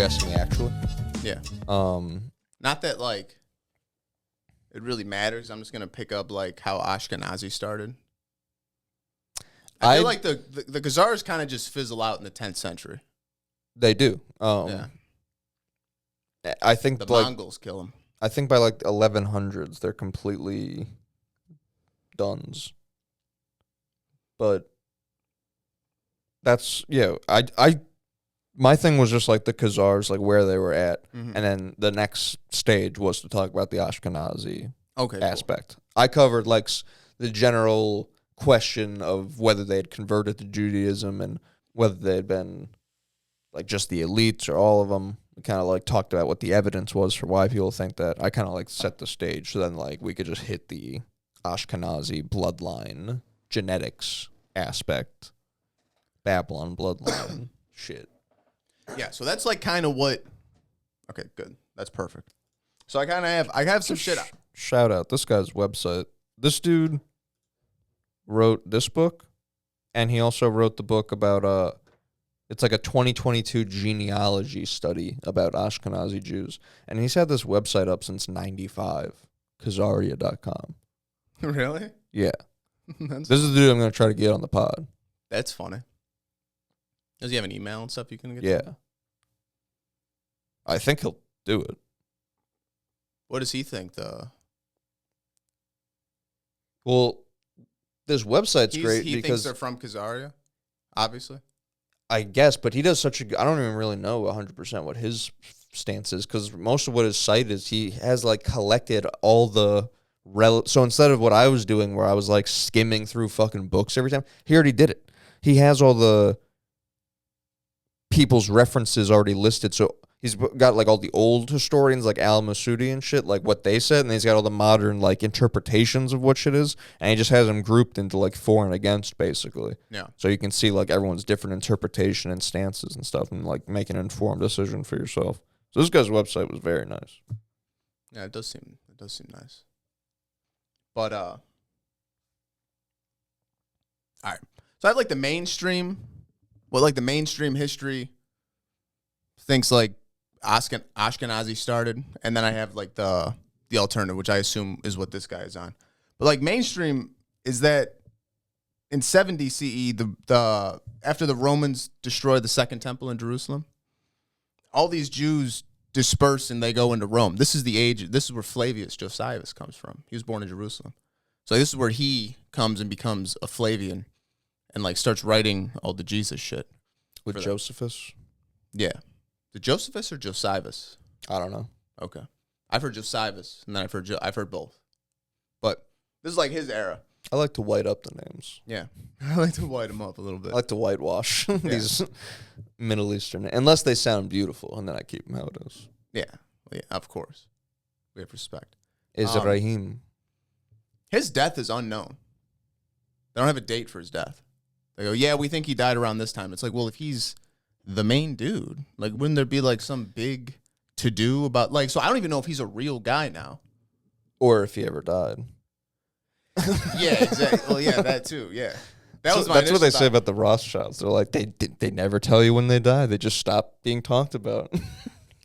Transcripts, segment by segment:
Asking me actually? Yeah. Not that like it really matters. I'm just gonna pick up like how Ashkenazi started. I feel like the Khazars kind of just fizzle out in the 10th century. They do. Yeah. I think the Mongols kill them. I think by like 1100s they're completely dones. But that's my thing was just like the Khazars, like where they were at, and then the next stage was to talk about the Ashkenazi aspect. Cool. I covered like the general question of whether they had converted to Judaism and whether they had been like just the elites or all of them. We kind of like talked about what the evidence was for why people think that. I kind of like set the stage so then like we could just hit the Ashkenazi bloodline genetics aspect, Babylon bloodline shit. Yeah, so that's like kind of what. Okay, good. That's perfect. So I have some shit. Shout out this guy's website. This dude wrote this book, and he also wrote the book about it's like a 2022 genealogy study about Ashkenazi Jews, and he's had this website up since '95, Khazaria.com. Really? Yeah. This is the dude I'm going to try to get on the pod. That's funny. Does he have an email and stuff you can get? Yeah. I think he'll do it. What does he think, though? Well, this website's great he because thinks they're from Khazaria, obviously. I guess, but he does such a. I don't even really know 100% what his stance is because most of what his site is, he has like collected all the. So instead of what I was doing, where I was like skimming through fucking books every time, he already did it. He has all the people's references already listed. So he's got like all the old historians like al-Masudi and shit, like what they said, and then he's got all the modern like interpretations of what shit is, and he just has them grouped into like for and against basically. Yeah. So you can see like everyone's different interpretation and stances and stuff, and like make an informed decision for yourself. So this guy's website was very nice. Yeah, it does seem nice. But all right. So I have like the mainstream history thinks like Ashkenazi started, and then I have like the alternative, which I assume is what this guy is on. But like mainstream is that in 70 CE, the after the Romans destroyed the Second Temple in Jerusalem, all these Jews disperse and they go into Rome. This is the age. This is where Flavius Josephus comes from. He was born in Jerusalem, so this is where he comes and becomes a Flavian, and like starts writing all the Jesus shit. With Josephus? Yeah. The Josephus or Josephus? I don't know. Okay. I've heard Josephus, and then I've heard both. But this is like his era. I like to white up the names. Yeah. I like to white them up a little bit. I like to whitewash these Middle Eastern, unless they sound beautiful, and then I keep them how it is. Yeah. Well, yeah, of course. We have respect. Izrahim. His death is unknown. They don't have a date for his death. They go, yeah, we think he died around this time. It's like, well, if he's the main dude, like, wouldn't there be like some big to-do about, like, so I don't even know if he's a real guy now. Or if he ever died. Yeah, exactly. Well, yeah, that too, yeah. That's what they say about the Rothschilds. They're like, they never tell you when they die. They just stop being talked about.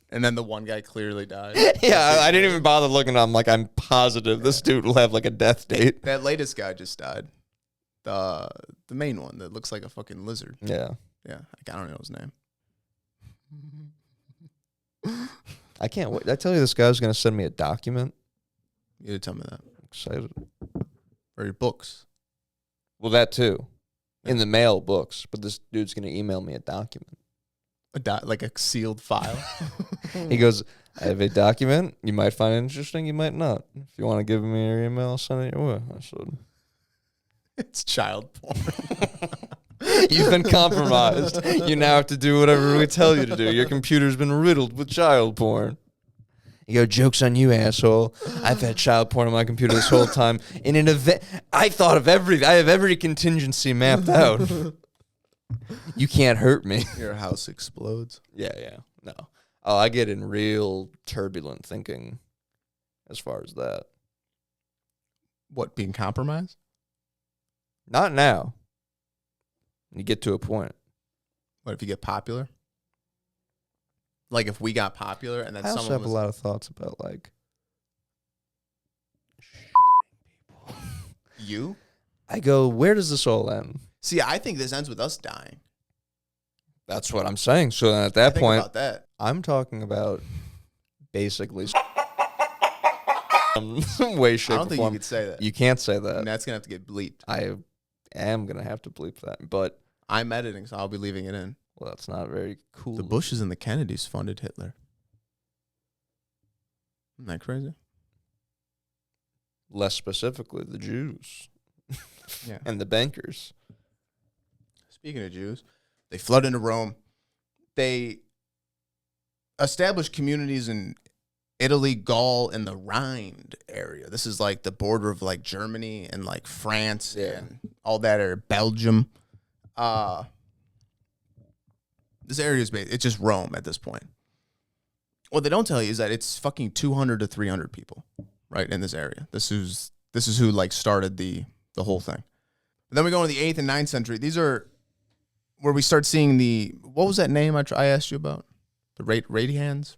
And then the one guy clearly died. Yeah, I didn't even bother looking at him. Like, I'm positive this dude will have like a death date. That latest guy just died. The main one that looks like a fucking lizard. Yeah. Yeah, I don't know his name. I can't wait. Did I tell you this guy's going to send me a document? You did tell me that. I'm excited. Or your books. Well, that too. In the mail, books. But this dude's going to email me a document. Like a sealed file? He goes, I have a document. You might find it interesting. You might not. If you want to give me your email, I'll send it your way. I said, it's child porn. You've been compromised. You now have to do whatever we tell you to do. Your computer's been riddled with child porn. You go, joke's on you, asshole. I've had child porn on my computer this whole time. In an event, I thought of everything. I have every contingency mapped out. You can't hurt me. Your house explodes. Yeah. No. Oh, I get in real turbulent thinking as far as that. What, being compromised? Not now. You get to a point. What if you get popular? Like if we got popular and then I also someone have was... a lot of thoughts about like people. You? I go, where does this all end? See, I think this ends with us dying. That's what I'm saying. So then at that point, about that. I'm talking about basically some way, shape, I don't think form. you could say that. You can't say that. And that's going to have to get bleeped. I am going to have to bleep that. But I'm editing, so I'll be leaving it in. well, that's not very cool. The Bushes and the Kennedys funded Hitler. Isn't that crazy? Less specifically, the Jews. Yeah. And the bankers. Speaking of Jews, they flood into Rome. They established communities in Italy, Gaul, and the Rhine area. This is like the border of like Germany and like France and all that area, Belgium. This area is it's just Rome at this point. What they don't tell you is that it's fucking 200 to 300 people, right, in this area. This is who like started the whole thing. And then we go into the 8th and 9th century. These are where we start seeing what was that name I asked you about? The Radhans?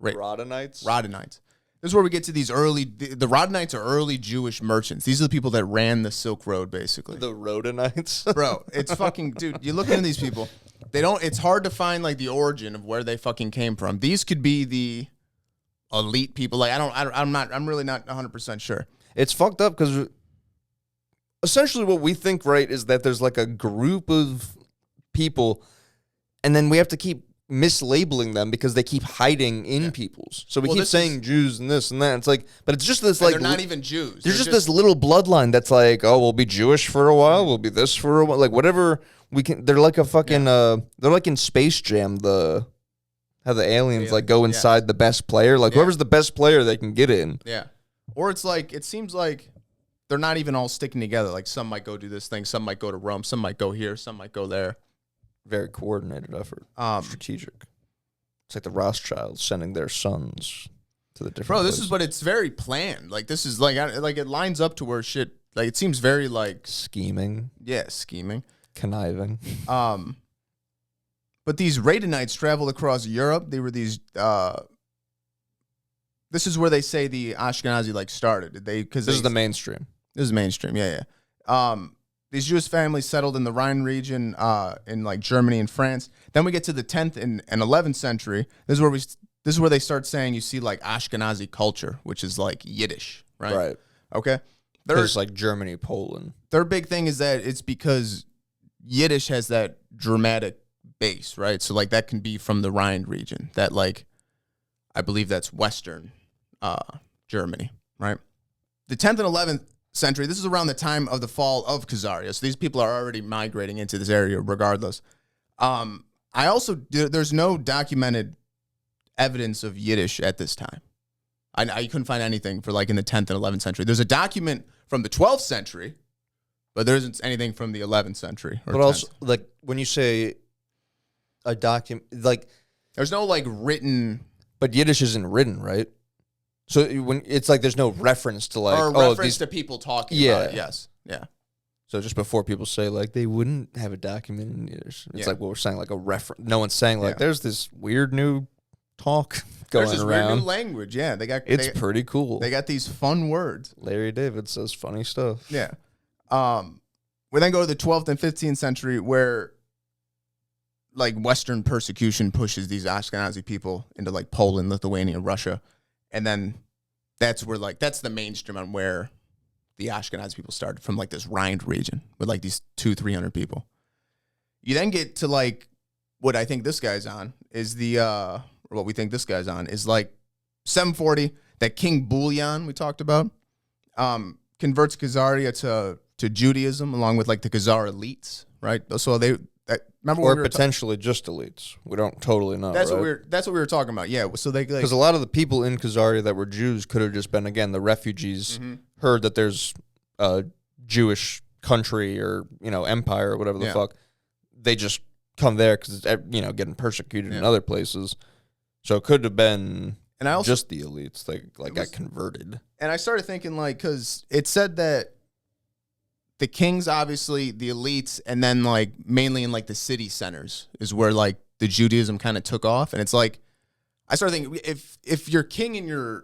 Rodenites? Rodenites. This is where we get to these the Rodenites are early Jewish merchants. These are the people that ran the Silk Road, basically. The Rodenites? Bro, it's fucking, dude, you look into these people. It's hard to find like the origin of where they fucking came from. These could be the elite people. Like, I'm really not 100% sure. It's fucked up because essentially what we think, right, is that there's like a group of people and then we have to keep mislabeling them because they keep hiding in peoples. So we keep saying Jews and this and that. It's like, but it's just this like they're not even Jews. There's just this little bloodline that's like, oh, we'll be Jewish for a while, we'll be this for a while, like whatever we can. They're like a fucking they're like in Space Jam, how the aliens like go inside the best player, like whoever's the best player they can get in. Yeah. Or it's like, it seems like they're not even all sticking together. Like some might go do this thing, some might go to Rome, some might go here, some might go there. Very coordinated effort. Strategic. It's like the Rothschilds sending their sons to the different places. But it's very planned. Like this is like it lines up to where shit, like it seems very like scheming. Yeah, scheming. Conniving. But these Radenites traveled across Europe. They were these this is where they say the Ashkenazi like started. This is the mainstream. This is mainstream, yeah. These Jewish families settled in the Rhine region, in like Germany and France. Then we get to the 10th and 11th century. This is where they start saying you see like Ashkenazi culture, which is like Yiddish, right? Right. Okay. There's like Germany, Poland. Their big thing is that it's because Yiddish has that dramatic base, right? So like that can be from the Rhine region. That like, I believe that's Western Germany, right? The 10th and 11th century, this is around the time of the fall of Khazaria. So these people are already migrating into this area regardless. There's no documented evidence of Yiddish at this time. I couldn't find anything for like in the 10th and 11th century. There's a document from the 12th century, but there isn't anything from the 11th century. But 10th. Also, like when you say a document, like there's no like written. But Yiddish isn't written, right? So when it's like there's no reference to like reference to people talking about it. Yes. Yeah. So just before people say like they wouldn't have a document in Yiddish, it's like what we're saying, like a reference. No one's saying like there's this weird new talk going there's this around. Weird new language. Yeah, it's pretty cool. They got these fun words. Larry David says funny stuff. Yeah. We then go to the 12th and 15th century where like Western persecution pushes these Ashkenazi people into like Poland, Lithuania, Russia. And then that's where like, that's the mainstream on where the Ashkenazi people started, from like this Rhine region with like these 200-300 people. You then get to like what I think this guy's on is or what we think this guy's on is like 740, that King Bullion we talked about, converts Khazaria to Judaism along with like the Khazar elites, right? So remember, or potentially just elites. We don't totally know. That's right? That's what we were talking about. Yeah. So they because a lot of the people in Khazaria that were Jews could have just been again the refugees. Heard that there's a Jewish country or empire or whatever the fuck. They just come there because getting persecuted in other places. So it could have been And I also just the elites got converted. And I started thinking like, because it said that the kings, obviously the elites, and then like mainly in like the city centers is where like the Judaism kind of took off. And it's like, I started thinking if your king and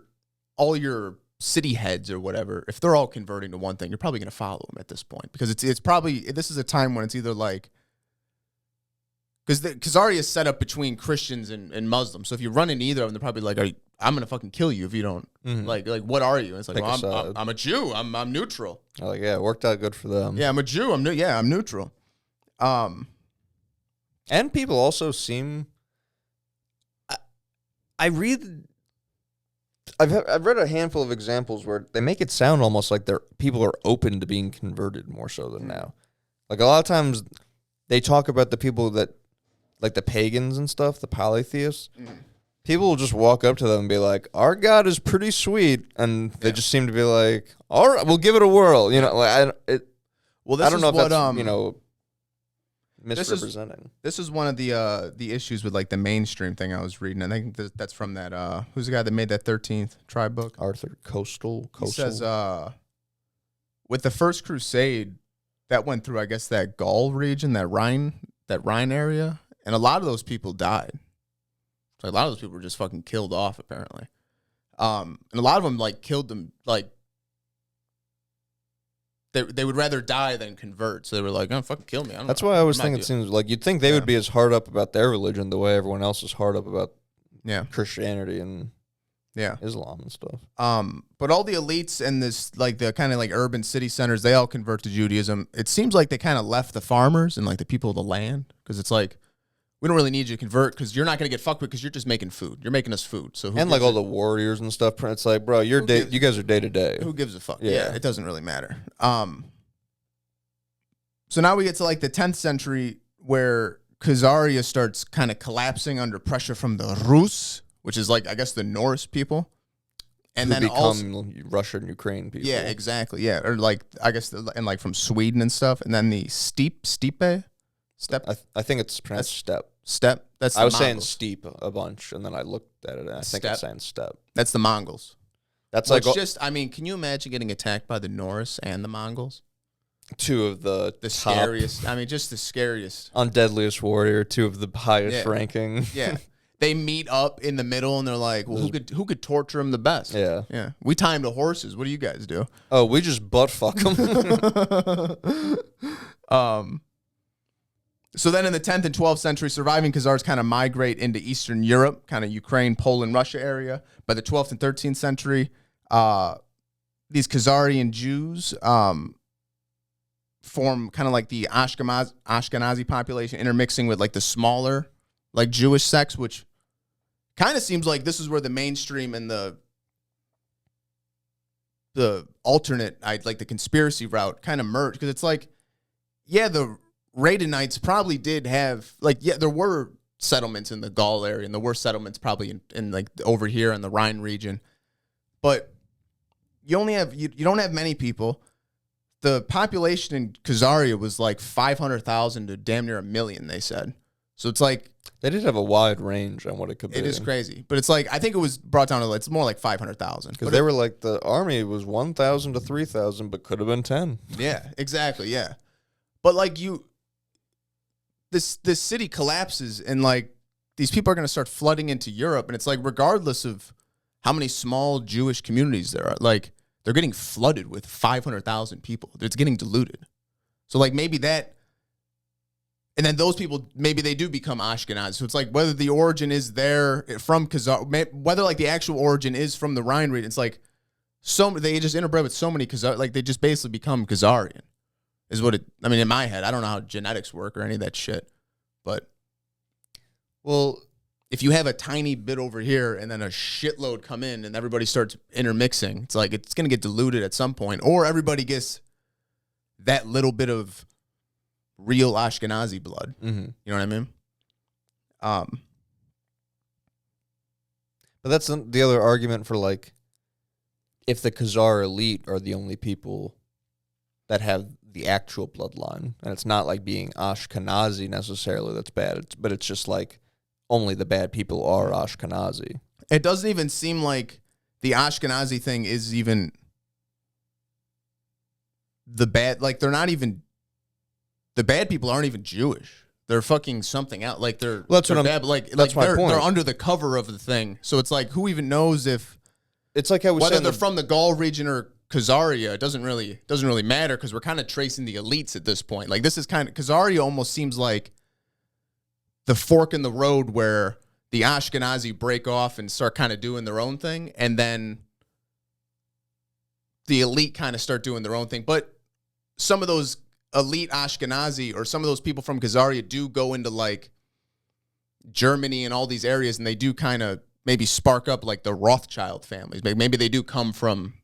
all your city heads or whatever, if they're all converting to one thing, you're probably going to follow them at this point, because it's probably, this is a time when it's either like, because Khazaria is set up between Christians and Muslims. So if you run into either of them, they're probably like, I'm going to fucking kill you if you don't. Like, what are you? And it's like, well, I'm a Jew. I'm neutral. Like, yeah, it worked out good for them. Yeah, I'm a Jew. I'm neutral. And people also seem, I've read a handful of examples where they make it sound almost like people are open to being converted more so than now. Like, a lot of times they talk about the people that, like the pagans and stuff, the polytheists. People will just walk up to them and be like, our God is pretty sweet. And they just seem to be like, all right, we'll give it a whirl. You know, like, I don't know if that's, misrepresenting. This is one of the issues with like the mainstream thing I was reading. I think that's from that, who's the guy that made that 13th tribe book? Arthur Coastal. He says, with the First Crusade, that went through, I guess, that Gaul region, that Rhine area. And a lot of those people died. So a lot of those people were just fucking killed off, apparently. And a lot of them, like, killed them, like, they would rather die than convert. So they were like, oh, fucking kill me. That's why I always think it seems like you'd think they would be as hard up about their religion the way everyone else is hard up about Christianity and Islam and stuff. But all the elites and this, like, the kind of like urban city centers, they all convert to Judaism. It seems like they kind of left the farmers and like the people of the land, because it's like, we don't really need you to convert because you're not going to get fucked with, because you're just making food. You're making us food. So and like all the warriors and stuff. It's like, bro, you guys are day to day. Who gives a fuck? Yeah, it doesn't really matter. So now we get to like the 10th century, where Khazaria starts kind of collapsing under pressure from the Rus, which is like, I guess, the Norse people. And then become also Russia and Ukraine people. Yeah, exactly. Yeah. Or like, I guess, and like from Sweden and stuff. And then the Steppe. I think it's pronounced steppe. Steppe. That's the I was Mongols. saying steep a bunch, and then I looked at it, and I think it's saying steppe. That's the Mongols. That's like just. I mean, can you imagine getting attacked by the Norse and the Mongols? Two of the scariest. I mean, just the scariest. On Deadliest Warrior, two of the highest ranking. Yeah. They meet up in the middle, and they're like, well, who could torture him the best? Yeah. Yeah. We tie him to horses. What do you guys do? Oh, we just butt fuck them. So then in the 10th and 12th century, surviving Khazars kind of migrate into Eastern Europe, kind of Ukraine, Poland, Russia area. By the 12th and 13th century, these Khazarian Jews form kind of like the Ashkenazi population, intermixing with like the smaller like Jewish sects, which kind of seems like this is where the mainstream and the alternate, like the conspiracy route kind of merge. Because it's like, yeah, the Radonites probably did have, like, yeah, there were settlements in the Gaul area, and there were settlements probably in like over here in the Rhine region, but you only have you don't have many people. The population in Khazaria was like 500,000 to damn near 1 million, they said. So it's like they did have a wide range on what it could be. It is crazy, but it's like, I think it was brought down to, it's more like 500,000. Because they were like, the army was 1,000 to 3,000, but could have been 10. Yeah, exactly. Yeah, but like this city collapses, and like these people are going to start flooding into Europe, and it's like, regardless of how many small Jewish communities there are, like they're getting flooded with 500,000 people. It's getting diluted. So like maybe that. And then those people, maybe they do become Ashkenazi. So it's like, whether the origin is there from Khazar, whether like the actual origin is from the Rhine region, it's like they just interbred with so many Khazar, like they just basically become Khazarian, is what it. I mean, in my head, I don't know how genetics work or any of that shit, but well, if you have a tiny bit over here and then a shitload come in and everybody starts intermixing, it's like it's gonna get diluted at some point, or everybody gets that little bit of real Ashkenazi blood. Mm-hmm. You know what I mean? But that's the other argument for, like, if the Khazar elite are the only people that have the actual bloodline, and it's not like being Ashkenazi necessarily that's bad, but it's just like only the bad people are Ashkenazi. It doesn't even seem like the Ashkenazi thing is even the bad. Like, they're not even, the bad people aren't even Jewish. They're fucking something out. Like, they're my point. They're under the cover of the thing. So it's like, who even knows if it's like how we whether they're from the Gaul region or Khazaria, it doesn't really matter, because we're kind of tracing the elites at this point. Like, this is kind of, Khazaria almost seems like the fork in the road where the Ashkenazi break off and start kind of doing their own thing, and then the elite kind of start doing their own thing. But some of those elite Ashkenazi or some of those people from Khazaria do go into like Germany and all these areas, and they do kind of maybe spark up like the Rothschild families. Maybe they do come from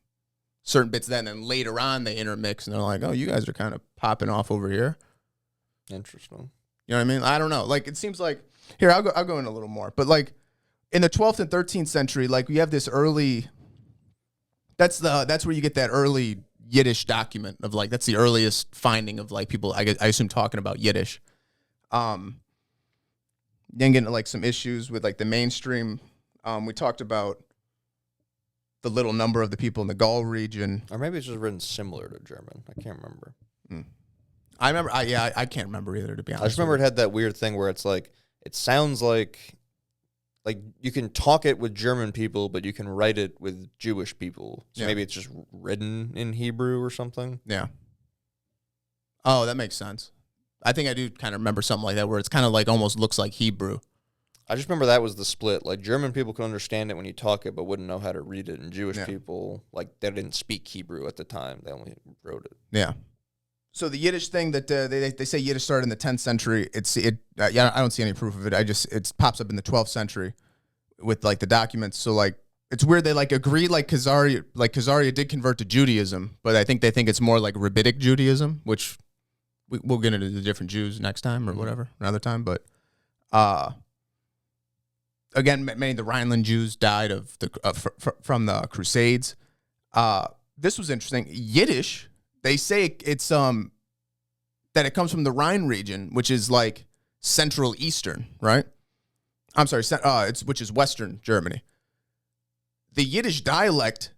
certain bits then, and then later on they intermix, and they're like, oh, you guys are kind of popping off over here. Interesting. You know what I mean? I don't know. Like, it seems like, here, I'll go in a little more. But like in the 12th and 13th century, like we have this early, that's where you get that early Yiddish document of like, that's the earliest finding of like people, I assume, talking about Yiddish. Then getting into like some issues with like the mainstream. We talked about the little number of the people in the Gaul region. Or maybe it's just written similar to German. I can't remember. I remember, I can't remember either, to be honest. I just remember it had that weird thing where it's like, it sounds like you can talk it with German people, but you can write it with Jewish people. So maybe it's just written in Hebrew or something. Yeah. Oh, that makes sense. I think I do kind of remember something like that, where it's kind of like almost looks like Hebrew. I just remember that was the split. Like, German people could understand it when you talk it, but wouldn't know how to read it. And Jewish people, like, they didn't speak Hebrew at the time. They only wrote it. Yeah. So the Yiddish thing that they say Yiddish started in the 10th century. I don't see any proof of it. It pops up in the 12th century with like the documents. So like, it's weird they like agree like Khazaria did convert to Judaism, but I think they think it's more like Rabbinic Judaism, which we'll get into the different Jews next time or whatever, another time. But again, many of the Rhineland Jews died from the Crusades. This was interesting. Yiddish, they say it's that it comes from the Rhine region, which is like Central Eastern, right? I'm sorry, which is Western Germany. The Yiddish dialect,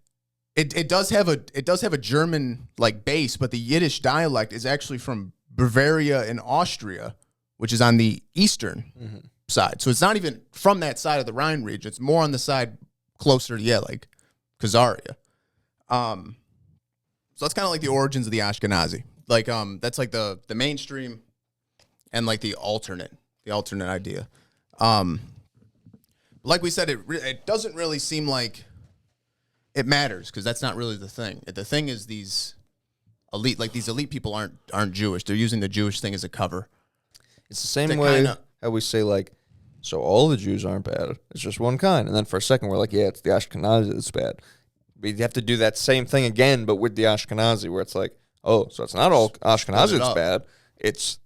it does have a German like base, but the Yiddish dialect is actually from Bavaria and Austria, which is on the eastern side. So it's not even from that side of the Rhine region. It's more on the side closer to like Khazaria. So that's kind of like the origins of the Ashkenazi. Like that's like the mainstream and like the alternate idea. Like we said, it doesn't really seem like it matters, because that's not really the thing. The thing is these elite people aren't Jewish. They're using the Jewish thing as a cover. It's the same way how we say like, so all the Jews aren't bad. It's just one kind. And then for a second we're like, yeah, it's the Ashkenazi that's bad. We have to do that same thing again, but with the Ashkenazi, where it's like, oh, so it's not all Ashkenazi that's bad. It's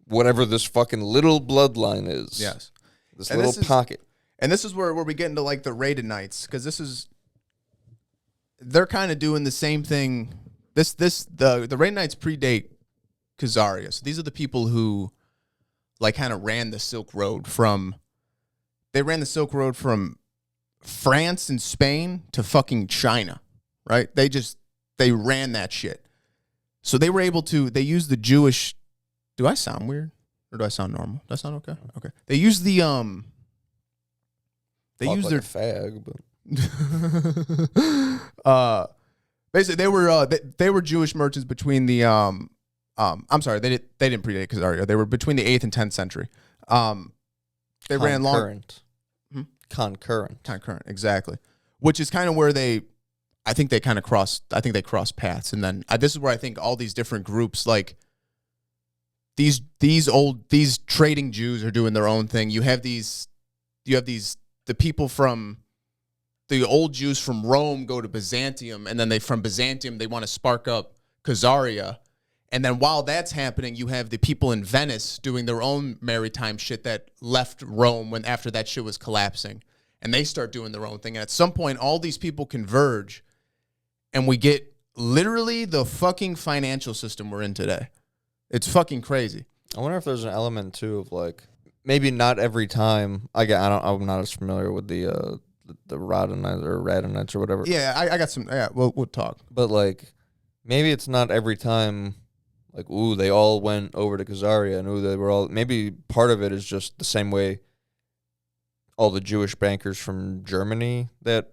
whatever this fucking little bloodline is. Yes. This little pocket. And this is where we get into like the Radenites, because they're kind of doing the same thing. The Radenites predate Khazaria. So these are the people who like kind of ran the Silk Road from France and Spain to fucking China, right? They ran that shit. So they were able to, they used the Jewish, do I sound weird? Or do I sound normal? Does that sound okay? Okay. They used the, they used their fag, but basically they were Jewish merchants between the, I'm sorry, they didn't predate Khazaria. They were between the 8th and 10th century. They ran long. Concurrent, exactly. Which is kind of where I think they crossed paths. And then this is where I think all these different groups, like these trading Jews are doing their own thing. You have the people from the old Jews from Rome go to Byzantium, and then from Byzantium they want to spark up Khazaria. And then while that's happening, you have the people in Venice doing their own maritime shit that left Rome after that shit was collapsing. And they start doing their own thing. And at some point, all these people converge, and we get literally the fucking financial system we're in today. It's fucking crazy. I wonder if there's an element, too, of like, maybe not every time. I'm not as familiar with the the Radonites or whatever. Yeah, I got some. Yeah, we'll talk. But like, maybe it's not every time. Like, ooh, they all went over to Khazaria, and ooh, they were all. Maybe part of it is just the same way. All the Jewish bankers from Germany that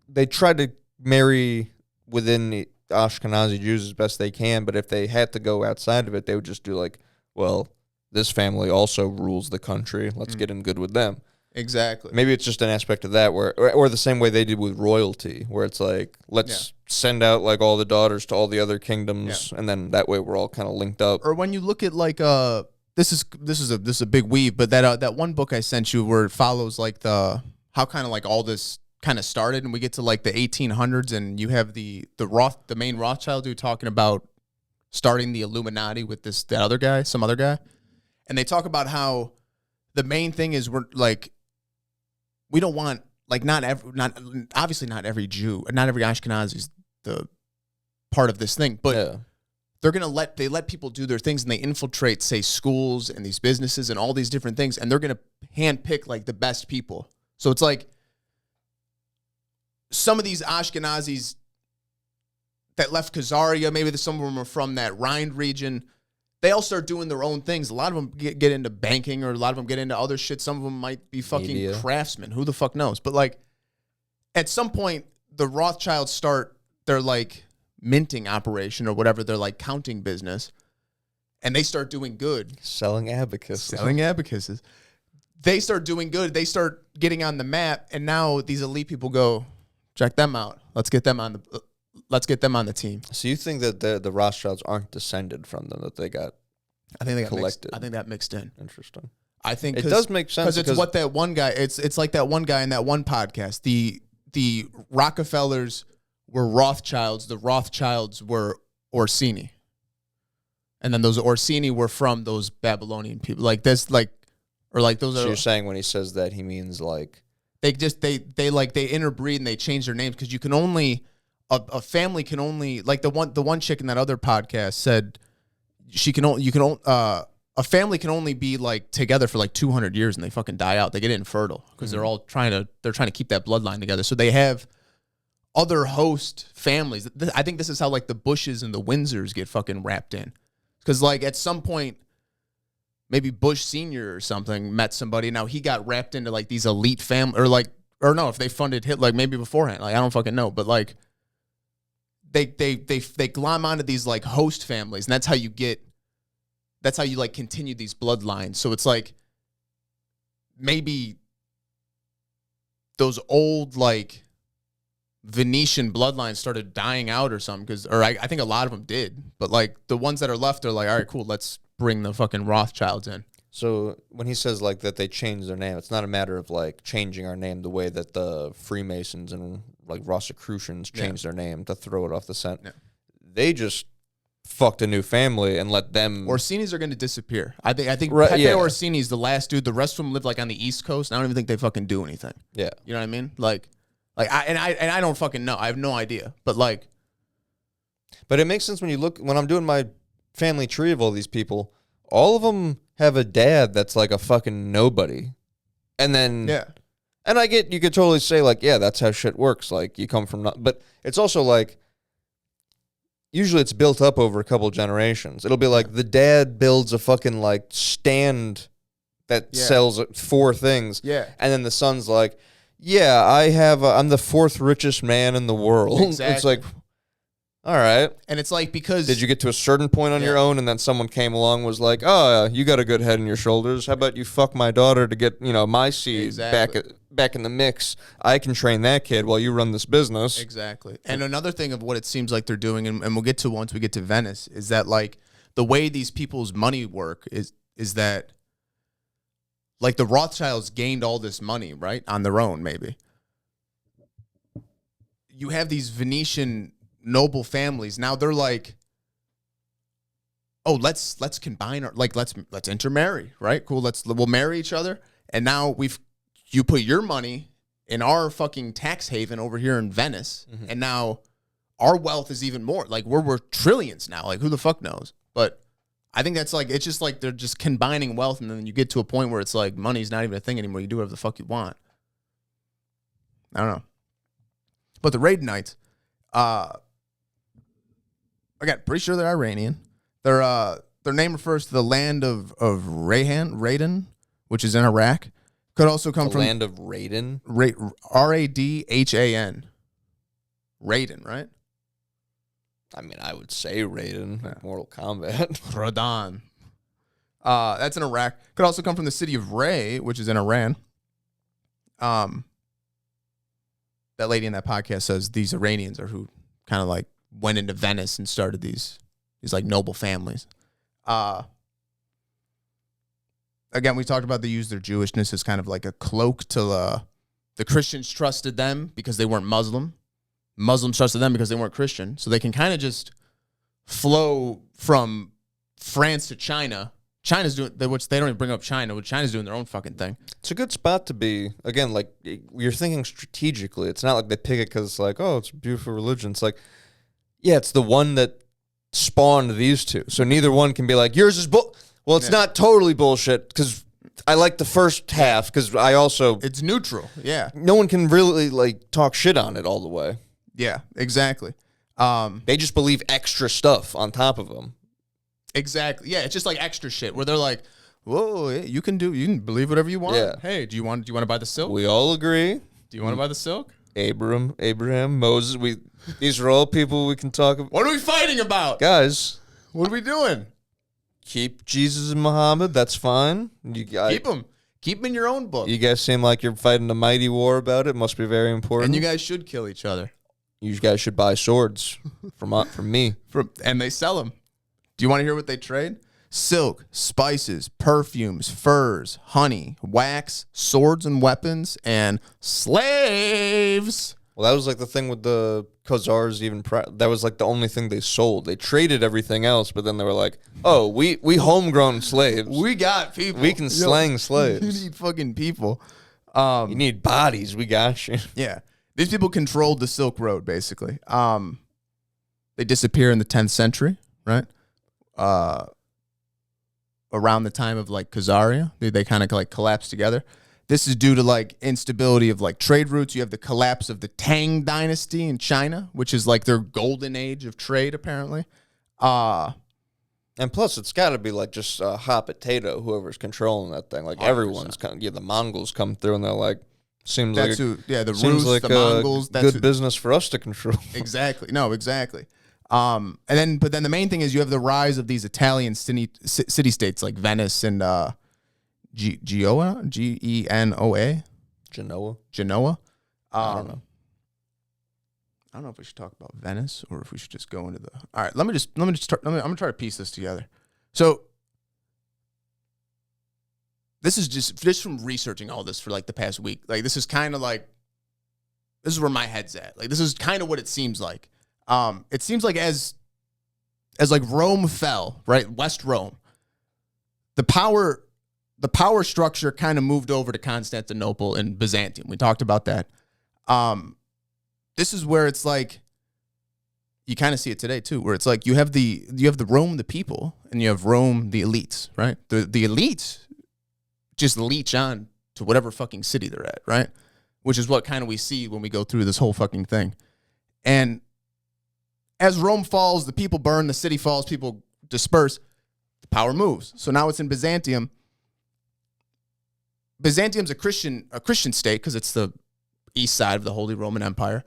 they tried to marry within the Ashkenazi Jews as best they can, but if they had to go outside of it, they would just do like, well, this family also rules the country. Let's get in good with them. Exactly. Maybe it's just an aspect of that where, or the same way they did with royalty, where it's like, let's send out like all the daughters to all the other kingdoms, and then that way we're all kind of linked up. Or when you look at like this is a big weave, but that one book I sent you where it follows like how kind of like all this kind of started, and we get to like the 1800s, and you have the main Rothschild dude talking about starting the Illuminati with some other guy, and they talk about how the main thing is we don't want like obviously not every Jew, not every Ashkenazi is the part of this thing, but they're gonna let people do their things, and they infiltrate, say, schools and these businesses and all these different things, and they're gonna handpick like the best people. So it's like some of these Ashkenazis that left Khazaria, maybe some of them are from that Rhine region. They all start doing their own things. A lot of them get into banking, or a lot of them get into other shit. Some of them might be fucking craftsmen. Who the fuck knows? But like, at some point, the Rothschilds start their like minting operation or whatever, their like counting business, and they start doing good. Selling abacuses. They start doing good. They start getting on the map, and now these elite people go, check them out. Let's get them on the team. So you think that the Rothschilds aren't descended from them, that they got I think they got collected? I think that mixed in. Interesting. I think it does make sense because it's what that one guy. It's like that one guy in that one podcast. The Rockefellers were Rothschilds. The Rothschilds were Orsini, and then those Orsini were from those Babylonian people. Like this, like or like those. So are, you're saying when he says that, he means like they interbreed and they change their names, because you can only. A family can only, like the one chick in that other podcast said, a family can only be like together for like 200 years and they fucking die out. They get infertile because they're trying to keep that bloodline together. So they have other host families. I think this is how like the Bushes and the Windsors get fucking wrapped in, because like at some point, maybe Bush Senior or something met somebody. Now he got wrapped into like these elite family, or no, if they funded Hitler, like maybe beforehand, like I don't fucking know, but like. They glom onto these like host families, and that's how you like continue these bloodlines. So it's like maybe those old like Venetian bloodlines started dying out or something, I think a lot of them did, but like the ones that are left are like, all right, cool, let's bring the fucking Rothschilds in. So when he says like that they changed their name, it's not a matter of like changing our name the way that the Freemasons and like Rosicrucians changed their name to throw it off the scent. Yeah. They just fucked a new family and let them. Orsinis are going to disappear. I think Pepe Orsini is the last dude. The rest of them live like on the East Coast. And I don't even think they fucking do anything. Yeah, you know what I mean? I don't fucking know. I have no idea. But like, but it makes sense when I'm doing my family tree of all these people. All of them have a dad that's like a fucking nobody, and then and you could totally say like, yeah, that's how shit works. Like you come from but it's also like usually it's built up over a couple of generations. It'll be like the dad builds a fucking like stand that sells 4 things, and then the son's like, yeah, I'm the 4th richest man in the world. Exactly. It's like. All right. And it's like, because... Did you get to a certain point on your own, and then someone came along and was like, oh, you got a good head on your shoulders. How about you fuck my daughter to get, my seed back in the mix? I can train that kid while you run this business. Exactly. And another thing of what it seems like they're doing, and we'll get to once we get to Venice, is that, like, the way these people's money work is that, like, the Rothschilds gained all this money, right, on their own, maybe. You have these Venetian... noble families. Now they're like, oh, let's combine our, like, let's intermarry, right? Cool. We'll marry each other. And now you put your money in our fucking tax haven over here in Venice. Mm-hmm. And now our wealth is even more. Like we're trillions now. Like who the fuck knows? But I think that's like, it's just like they're just combining wealth. And then you get to a point where it's like money's not even a thing anymore. You do whatever the fuck you want. I don't know. But the Radenites, again, pretty sure they're Iranian. Their name refers to the land of Radin, which is in Iraq. Could also come from land of Radin. Radhan. Radin, right? I mean, I would say Radin, like Mortal Kombat. Radan. That's in Iraq. Could also come from the city of Ray, which is in Iran. That lady in that podcast says these Iranians are who kind of like went into Venice and started these like noble families. Again, we talked about they used their Jewishness as kind of like a cloak to the Christians trusted them because they weren't Muslim. Muslims trusted them because they weren't Christian. So they can kind of just flow from France to China. China's doing, which they don't even bring up China, but China's doing their own fucking thing. It's a good spot to be. Again, like, you're thinking strategically. It's not like they pick it because it's like, oh, it's a beautiful religion. It's like, yeah, it's the one that spawned these two. So neither one can be like, yours is well, it's not totally bullshit because I like the first half because I also... It's neutral, yeah. No one can really, like, talk shit on it all the way. Yeah, exactly. They just believe extra stuff on top of them. Exactly. Yeah, it's just like extra shit where they're like, whoa, you can believe whatever you want. Yeah. Hey, do you want to buy the silk? We all agree. Do you want to buy the silk? Abraham, Moses, these are all people we can talk about. What are we fighting about? Guys. What are we doing? Keep Jesus and Muhammad, that's fine. Keep them. Keep them in your own book. You guys seem like you're fighting a mighty war about it. Must be very important. And you guys should kill each other. You guys should buy swords from me. And they sell them. Do you want to hear what they trade? Silk, spices, perfumes, furs, honey, wax, swords and weapons, and slaves. Well, that was like the thing with the Khazars. That was like the only thing they sold. They traded everything else, but then they were like, "Oh, we homegrown slaves. We got people. We can slang slaves. You need fucking people. You need bodies. We got you." Yeah, these people controlled the Silk Road basically. They disappear in the 10th century, right? Around the time of like Khazaria, they kind of like collapse together. This is due to like instability of like trade routes. You have the collapse of the Tang dynasty in China, which is like their golden age of trade, apparently. And plus, it's got to be like just a hot potato, whoever's controlling that thing. Like 100%. Everyone's the Mongols come through and they're like, seems like the Rus, like the Mongols. That's good business for us to control. Exactly. No, exactly. But then the main thing is you have the rise of these Italian city-states like Venice and Genoa. Genoa. Genoa. I don't know. I don't know if we should talk about Venice or if we should just go into the. All right, I'm gonna try to piece this together. So this is just from researching all this for like the past week. Like this is kind of like this is where my head's at. Like this is kind of what it seems like. It seems like as like Rome fell, right? West Rome, the power structure kind of moved over to Constantinople and Byzantium. We talked about that. This is where it's like you kind of see it today too, where it's like you have the Rome, the people, and you have Rome, the elites, right? The elites just leech on to whatever fucking city they're at, right? Which is what kind of we see when we go through this whole fucking thing. And as Rome falls, the people burn, the city falls, people disperse, the power moves. So now it's in Byzantium. Byzantium's a Christian state because it's the east side of the Holy Roman Empire.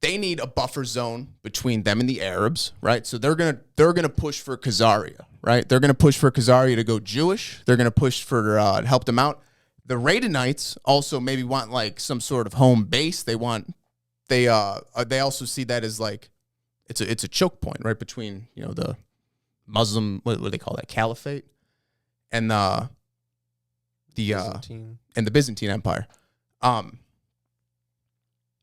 They need a buffer zone between them and the Arabs, right? So they're gonna push for Khazaria, right? They're gonna push for Khazaria to go Jewish. They're gonna push for to help them out. The Radenites also maybe want like some sort of home base. They also see that as like it's a choke point, right, between the Muslim what do they call that, caliphate and the Byzantine Empire.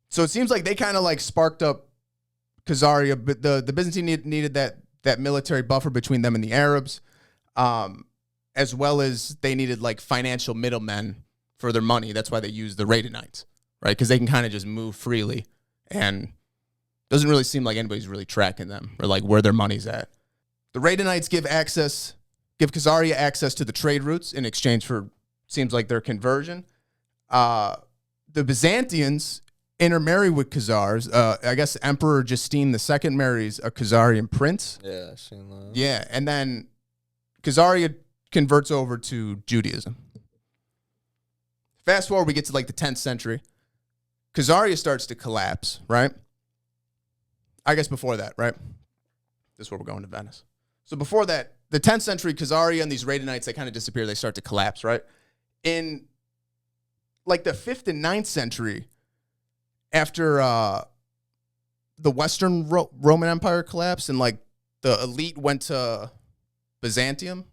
So it seems like they kind of like sparked up Khazaria, but the Byzantine needed that military buffer between them and the Arabs, as well as they needed like financial middlemen for their money. That's why they used the Radenites, right? Because they can kind of just move freely, and doesn't really seem like anybody's really tracking them or like where their money's at. The Radenites give Khazaria access to the trade routes in exchange for seems like their conversion. the Byzantians intermarry with Khazars. I guess Emperor Justine II marries a Khazarian prince. Yeah, I've seen that. Yeah, and then Khazaria converts over to Judaism. Fast forward, we get to like the 10th century. Khazaria starts to collapse, right? I guess before that, right? This is where we're going to Venice. So before that, the 10th century, Khazaria and these Radonites, they kind of disappear. They start to collapse, right? In like the 5th and 9th century, after the Western Roman Empire collapsed and like the elite went to Byzantium,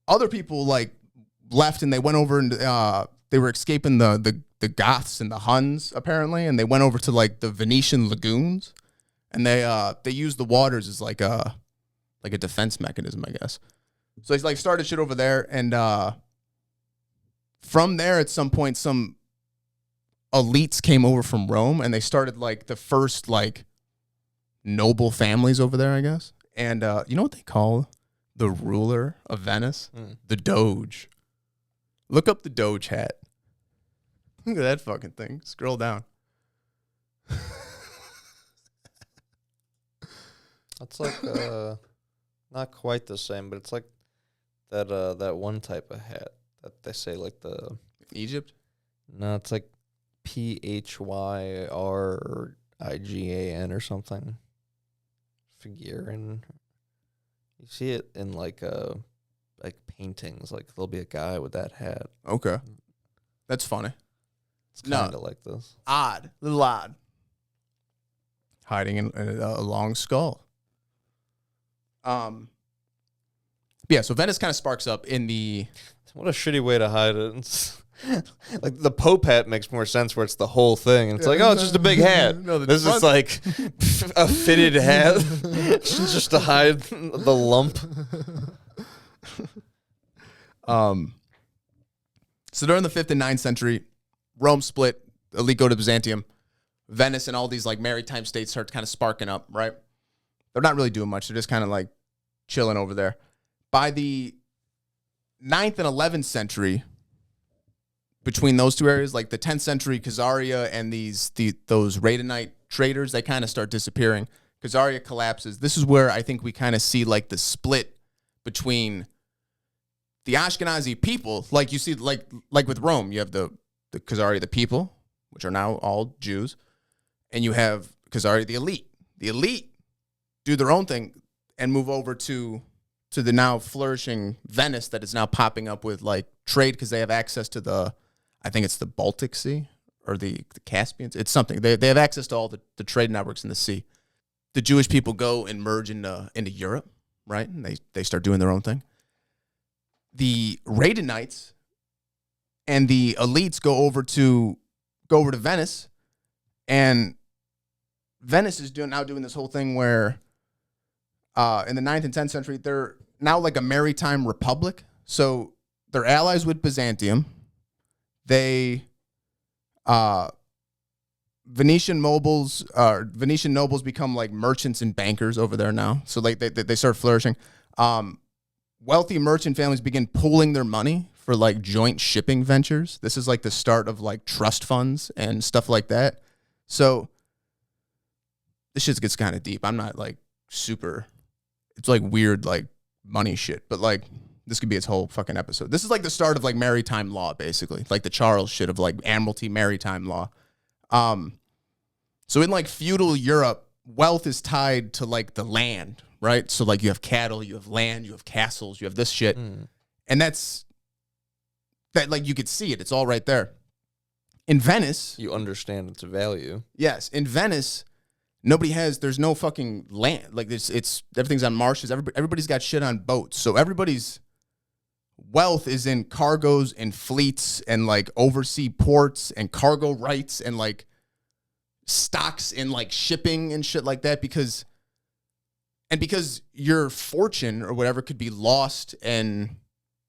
other people like left and they went over and they were escaping the Goths and the Huns apparently, and they went over to like the Venetian lagoons, and they used the waters as like a defense mechanism, I guess. So they like started shit over there, and from there at some point some elites came over from Rome, and they started like the first like noble families over there, I guess. And you know what they call the ruler of Venice? The Doge. Look up the Doge hat. Look at that fucking thing. Scroll down. That's like not quite the same, but it's like that one type of hat that they say like the Egypt? No, it's like PHYRIGAN or something. Figurin. You see it in like paintings. Like there'll be a guy with that hat. Okay. That's funny. It's kind of like this. Odd. Little odd. Hiding in a long skull. Yeah, so Venice kind of sparks up in the... What a shitty way to hide it. Like the Pope hat makes more sense where it's the whole thing. And it's like, oh, it's just a big hat. No, this is like a fitted hat just to hide the lump. So during the 5th and 9th century, Rome split, elite go to Byzantium. Venice and all these like maritime states start kind of sparking up, right? They're not really doing much. They're just kind of like chilling over there. By the 9th and 11th century, between those two areas, like the 10th century Khazaria and those Radonite traders, they kind of start disappearing. Khazaria collapses. This is where I think we kind of see like the split between the Ashkenazi people. Like you see, like with Rome, you have the Khazaria, the people, which are now all Jews, and you have Khazaria, the elite. The elite do their own thing and move over to the now flourishing Venice that is now popping up with like trade because they have access to I think it's the Baltic Sea or the Caspian. It's something. They have access to all the trade networks in the sea. The Jewish people go and merge into Europe, right? And they start doing their own thing. The Radonites and the elites go over to Venice, and Venice is now doing this whole thing where in the 9th and 10th century, they're now like a maritime republic. So they're allies with Byzantium. They Venetian nobles become like merchants and bankers over there now. So like they start flourishing. Wealthy merchant families begin pooling their money for like joint shipping ventures. This is like the start of like trust funds and stuff like that. So this shit gets kind of deep. I'm not like super, it's like weird like money shit, but like this could be its whole fucking episode. This is like the start of like maritime law, basically, like the Charles shit of like Admiralty maritime law. So in like feudal Europe, wealth is tied to like the land, right? So like you have cattle, you have land, you have castles, you have this shit. And that like you could see it. It's all right there. In Venice, you understand its value. Yes. In Venice, there's no fucking land. Like it's everything's on marshes. Everybody's got shit on boats. So everybody's wealth is in cargoes and fleets and like overseas ports and cargo rights and like stocks in like shipping and shit like that because your fortune or whatever could be lost in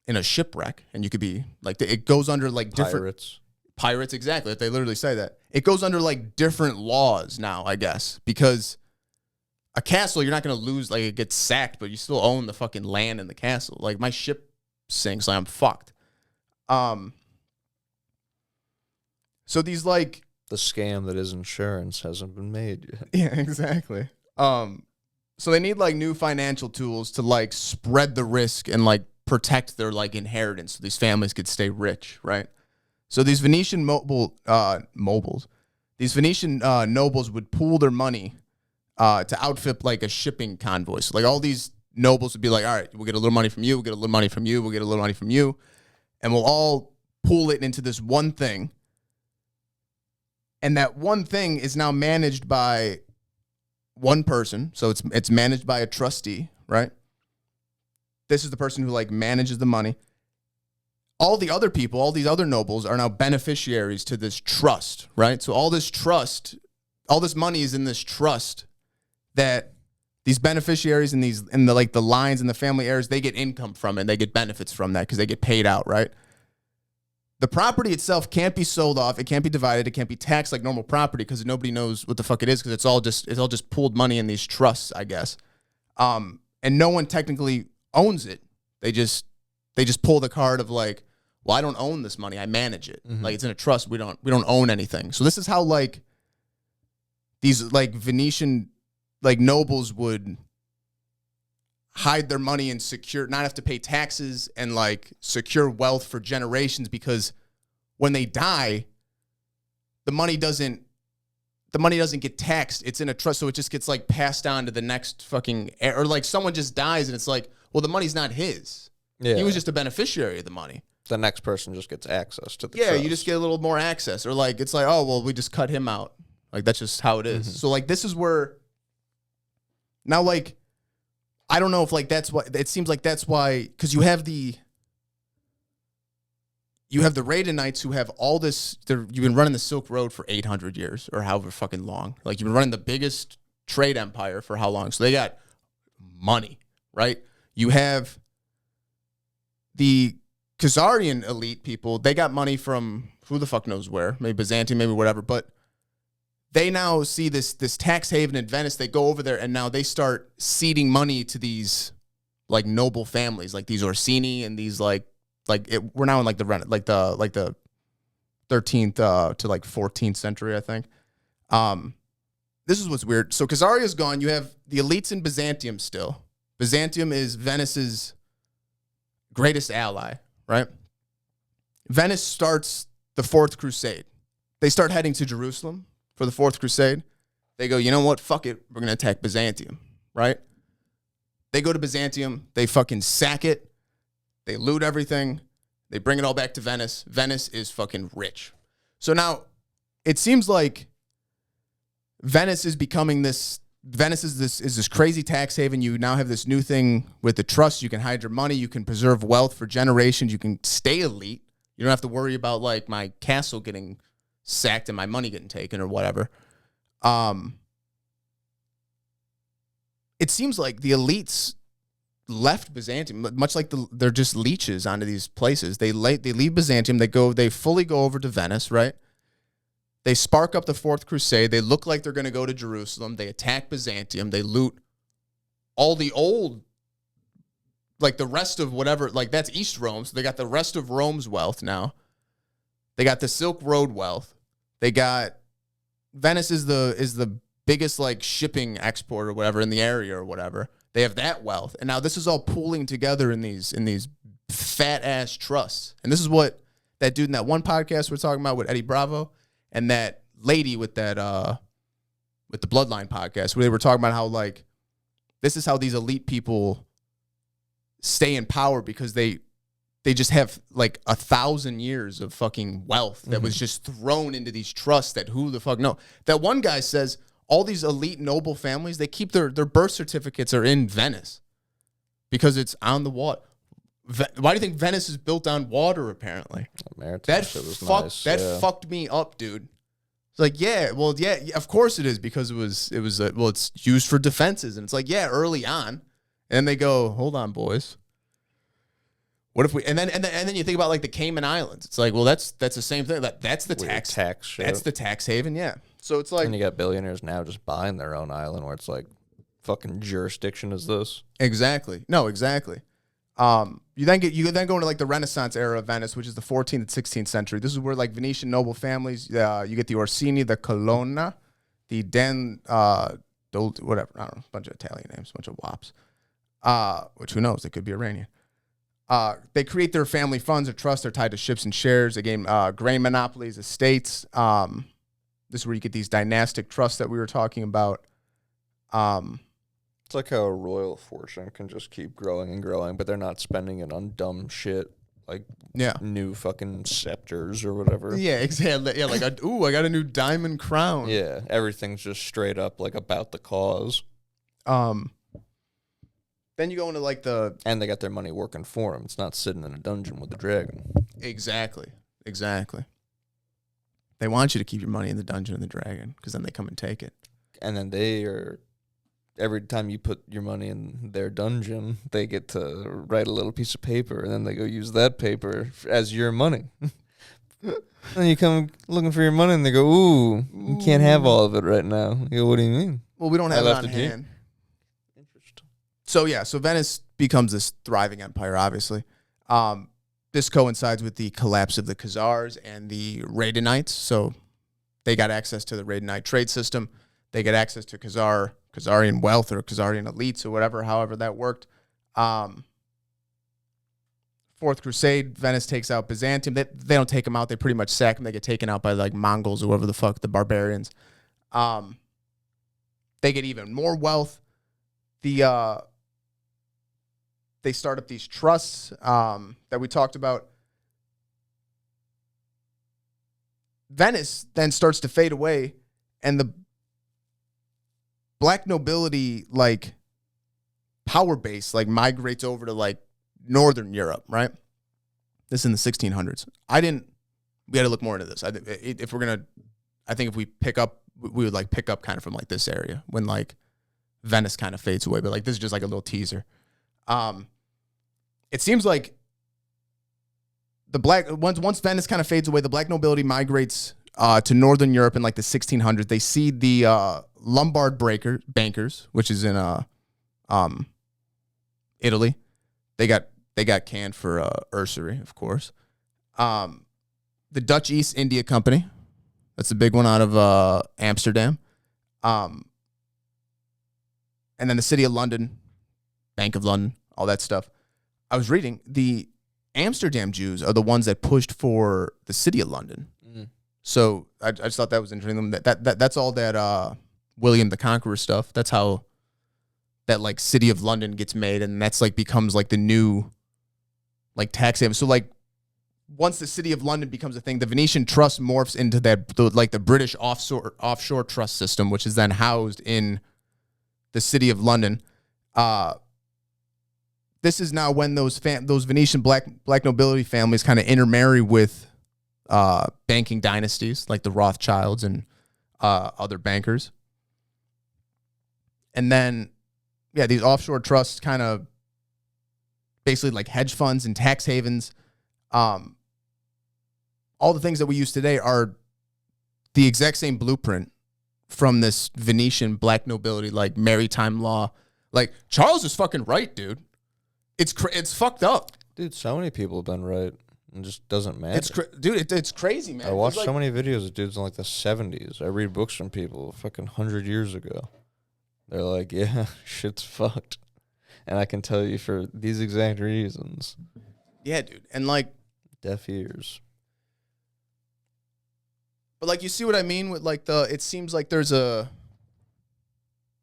a shipwreck, and you could be like it goes under like different pirates, exactly. They literally say that. It goes under like different laws now, I guess, because a castle, you're not going to lose, like it gets sacked, but you still own the fucking land in the castle. Like my ship sinks, like I'm fucked. So these like the scam that is insurance hasn't been made yet. Yeah, exactly. So they need like new financial tools to like spread the risk and like protect their like inheritance so these families could stay rich, right? So these Venetian these Venetian nobles would pool their money to outfit like a shipping convoy. So like all these nobles would be like, all right, we'll get a little money from you, we'll get a little money from you, we'll get a little money from you, and we'll all pool it into this one thing. And that one thing is now managed by one person. So it's managed by a trustee, right? This is the person who like manages the money. All the other people, all these other nobles are now beneficiaries to this trust, right? So all this trust, all this money is in this trust that these beneficiaries and the like the lines and the family heirs, they get income from it and they get benefits from that because they get paid out, right? The property itself can't be sold off. It can't be divided. It can't be taxed like normal property because nobody knows what the fuck it is because it's all just pooled money in these trusts, I guess. And no one technically owns it. They just pull the card of like, well, I don't own this money. I manage it. Mm-hmm. Like it's in a trust. We don't own anything. So this is how like these like Venetian like nobles would hide their money and not have to pay taxes and like secure wealth for generations because when they die, the money doesn't get taxed. It's in a trust, so it just gets like passed on to the next fucking heir. Or like someone just dies and it's like, well, the money's not his. Yeah. He was just a beneficiary of the money. The next person just gets access to the trust. You just get a little more access. Or like it's like, oh well, we just cut him out. Like that's just how it is. Mm-hmm. So like this is where now like I don't know if like that's why it seems like that's why because you have the Radenites who have all this. You've been running the Silk Road for 800 years or however fucking long. Like you've been running the biggest trade empire for how long? So they got money, right? You have the Khazarian elite people. They got money from who the fuck knows where, maybe Byzantium, maybe whatever, but. They now see this tax haven in Venice. They go over there and now they start seeding money to these like noble families, like these Orsini and these we're now in like the 13th to like 14th century, I think. This is what's weird. So Khazaria's gone. You have the elites in Byzantium still. Byzantium is Venice's greatest ally, right? Venice starts the Fourth Crusade. They start heading to Jerusalem. For the Fourth Crusade, they go, you know what? Fuck it. We're going to attack Byzantium, right? They go to Byzantium. They fucking sack it. They loot everything. They bring it all back to Venice. Venice is fucking rich. So now it seems like Venice is becoming this. Venice is this crazy tax haven. You now have this new thing with the trust. You can hide your money. You can preserve wealth for generations. You can stay elite. You don't have to worry about like my castle getting sacked and my money getting taken or whatever. It seems like the elites left Byzantium, much like they're just leeches onto these places. They leave Byzantium. They fully go over to Venice, right? They spark up the Fourth Crusade. They look like they're going to go to Jerusalem. They attack Byzantium. They loot all the old, like the rest of whatever, like that's East Rome. So they got the rest of Rome's wealth now. They got the Silk Road wealth. They got Venice is the biggest like shipping export or whatever in the area or whatever. They have that wealth, and now this is all pooling together in these fat ass trusts. And this is what that dude in that one podcast we're talking about with Eddie Bravo and that lady with that with the Bloodline podcast where they were talking about how like this is how these elite people stay in power because they just have like 1,000 years of fucking wealth that was just thrown into these trusts that who the fuck know. That one guy says all these elite noble families, they keep their birth certificates are in Venice because it's on the water. Why do you think Venice is built on water apparently? That fucked me up, dude. It's like, yeah, of course it is because it's used for defenses. And it's like, yeah, early on. And they go, hold on, boys. What if we and then you think about like the Cayman Islands? It's like, well, that's the same thing. That's the tax shit. That's the tax haven, yeah. So it's like, and you got billionaires now just buying their own island, where it's like, fucking jurisdiction is this? Exactly. No, exactly. You then go into like the Renaissance era of Venice, which is the 14th and 16th century. This is where like Venetian noble families, you get the Orsini, the Colonna, the whatever, I don't know, a bunch of Italian names, a bunch of wops. Which who knows, they could be Iranian. They create their family funds or trusts. They're tied to ships and shares. They gain grain monopolies, estates. This is where you get these dynastic trusts that we were talking about. It's like how a royal fortune can just keep growing and growing, but they're not spending it on dumb shit like new fucking scepters or whatever. Yeah, exactly. Yeah, like, I got a new diamond crown. Yeah, everything's just straight up like about the cause. Then you go into like and they got their money working for them. It's not sitting in a dungeon with the dragon. Exactly. They want you to keep your money in the dungeon of the dragon because then they come and take it. And then every time you put your money in their dungeon, they get to write a little piece of paper, and then they go use that paper as your money. And you come looking for your money, and they go, ooh, you can't have all of it right now. You go, what do you mean? Well, we don't have it on hand. Interesting. So Venice becomes this thriving empire, obviously. This coincides with the collapse of the Khazars and the Radanites. So they got access to the Radanite trade system. They get access to Khazarian wealth or Khazarian elites or whatever, however that worked. Fourth Crusade, Venice takes out Byzantium. They don't take them out. They pretty much sack them. They get taken out by like Mongols or whoever the fuck, the barbarians. They get even more wealth. They start up these trusts that we talked about. Venice then starts to fade away, and the Black Nobility, like, power base, like, migrates over to, like, Northern Europe, right? This is in the 1600s. We had to look more into this. I think if we pick up, we would, like, pick up kind of from, like, this area when, like, Venice kind of fades away. But, like, this is just, like, a little teaser. It seems like once Venice kind of fades away, the Black Nobility migrates to Northern Europe in like the 1600s. They see the Lombard bankers, which is in Italy. They got canned for usury, of course. The Dutch East India Company, that's a big one out of Amsterdam. And then the City of London, Bank of London, all that stuff. I was reading the Amsterdam Jews are the ones that pushed for the City of London. Mm. So I just thought that was interesting. That's all that William the Conqueror stuff. That's how that like City of London gets made, and that's like becomes like the new like tax haven. So like once the City of London becomes a thing, the Venetian trust morphs into the British offshore trust system, which is then housed in the City of London. This is now when those Venetian black nobility families kind of intermarry with banking dynasties like the Rothschilds and other bankers. And then, these offshore trusts kind of basically like hedge funds and tax havens. All the things that we use today are the exact same blueprint from this Venetian black nobility, like maritime law. Like, Charles is fucking right, dude. It's fucked up. Dude, so many people have been right. It just doesn't matter. It's crazy, man. I watched so many videos of dudes in like the 70s. I read books from people fucking 100 years ago. They're like, yeah, shit's fucked. And I can tell you for these exact reasons. Yeah, dude. And like... deaf ears. But like, you see what I mean with like it seems like there's a...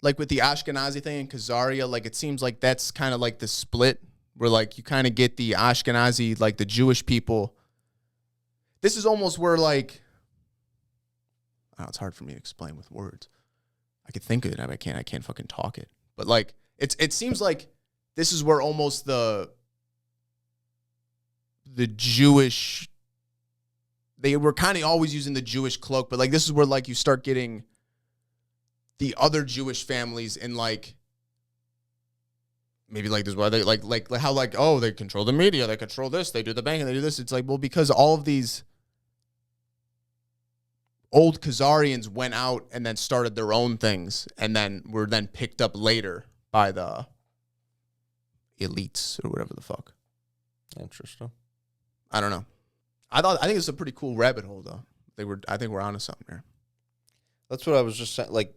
like with the Ashkenazi thing in Khazaria, like it seems like that's kind of like the split where like you kind of get the Ashkenazi, like the Jewish people. This is almost where like, I don't know, it's hard for me to explain with words. I could think of it, I can't fucking talk it. But like, it seems like this is where almost the Jewish, they were kind of always using the Jewish cloak, but like this is where like you start getting the other Jewish families in like, maybe like this, why they like how like, oh, they control the media, they control this, they do the banking, they do this. It's like, well, because all of these old Khazarians went out and then started their own things and then were then picked up later by the elites or whatever the fuck. Interesting. I don't know. I think it's a pretty cool rabbit hole though. I think we're onto something here. That's what I was just saying. Like,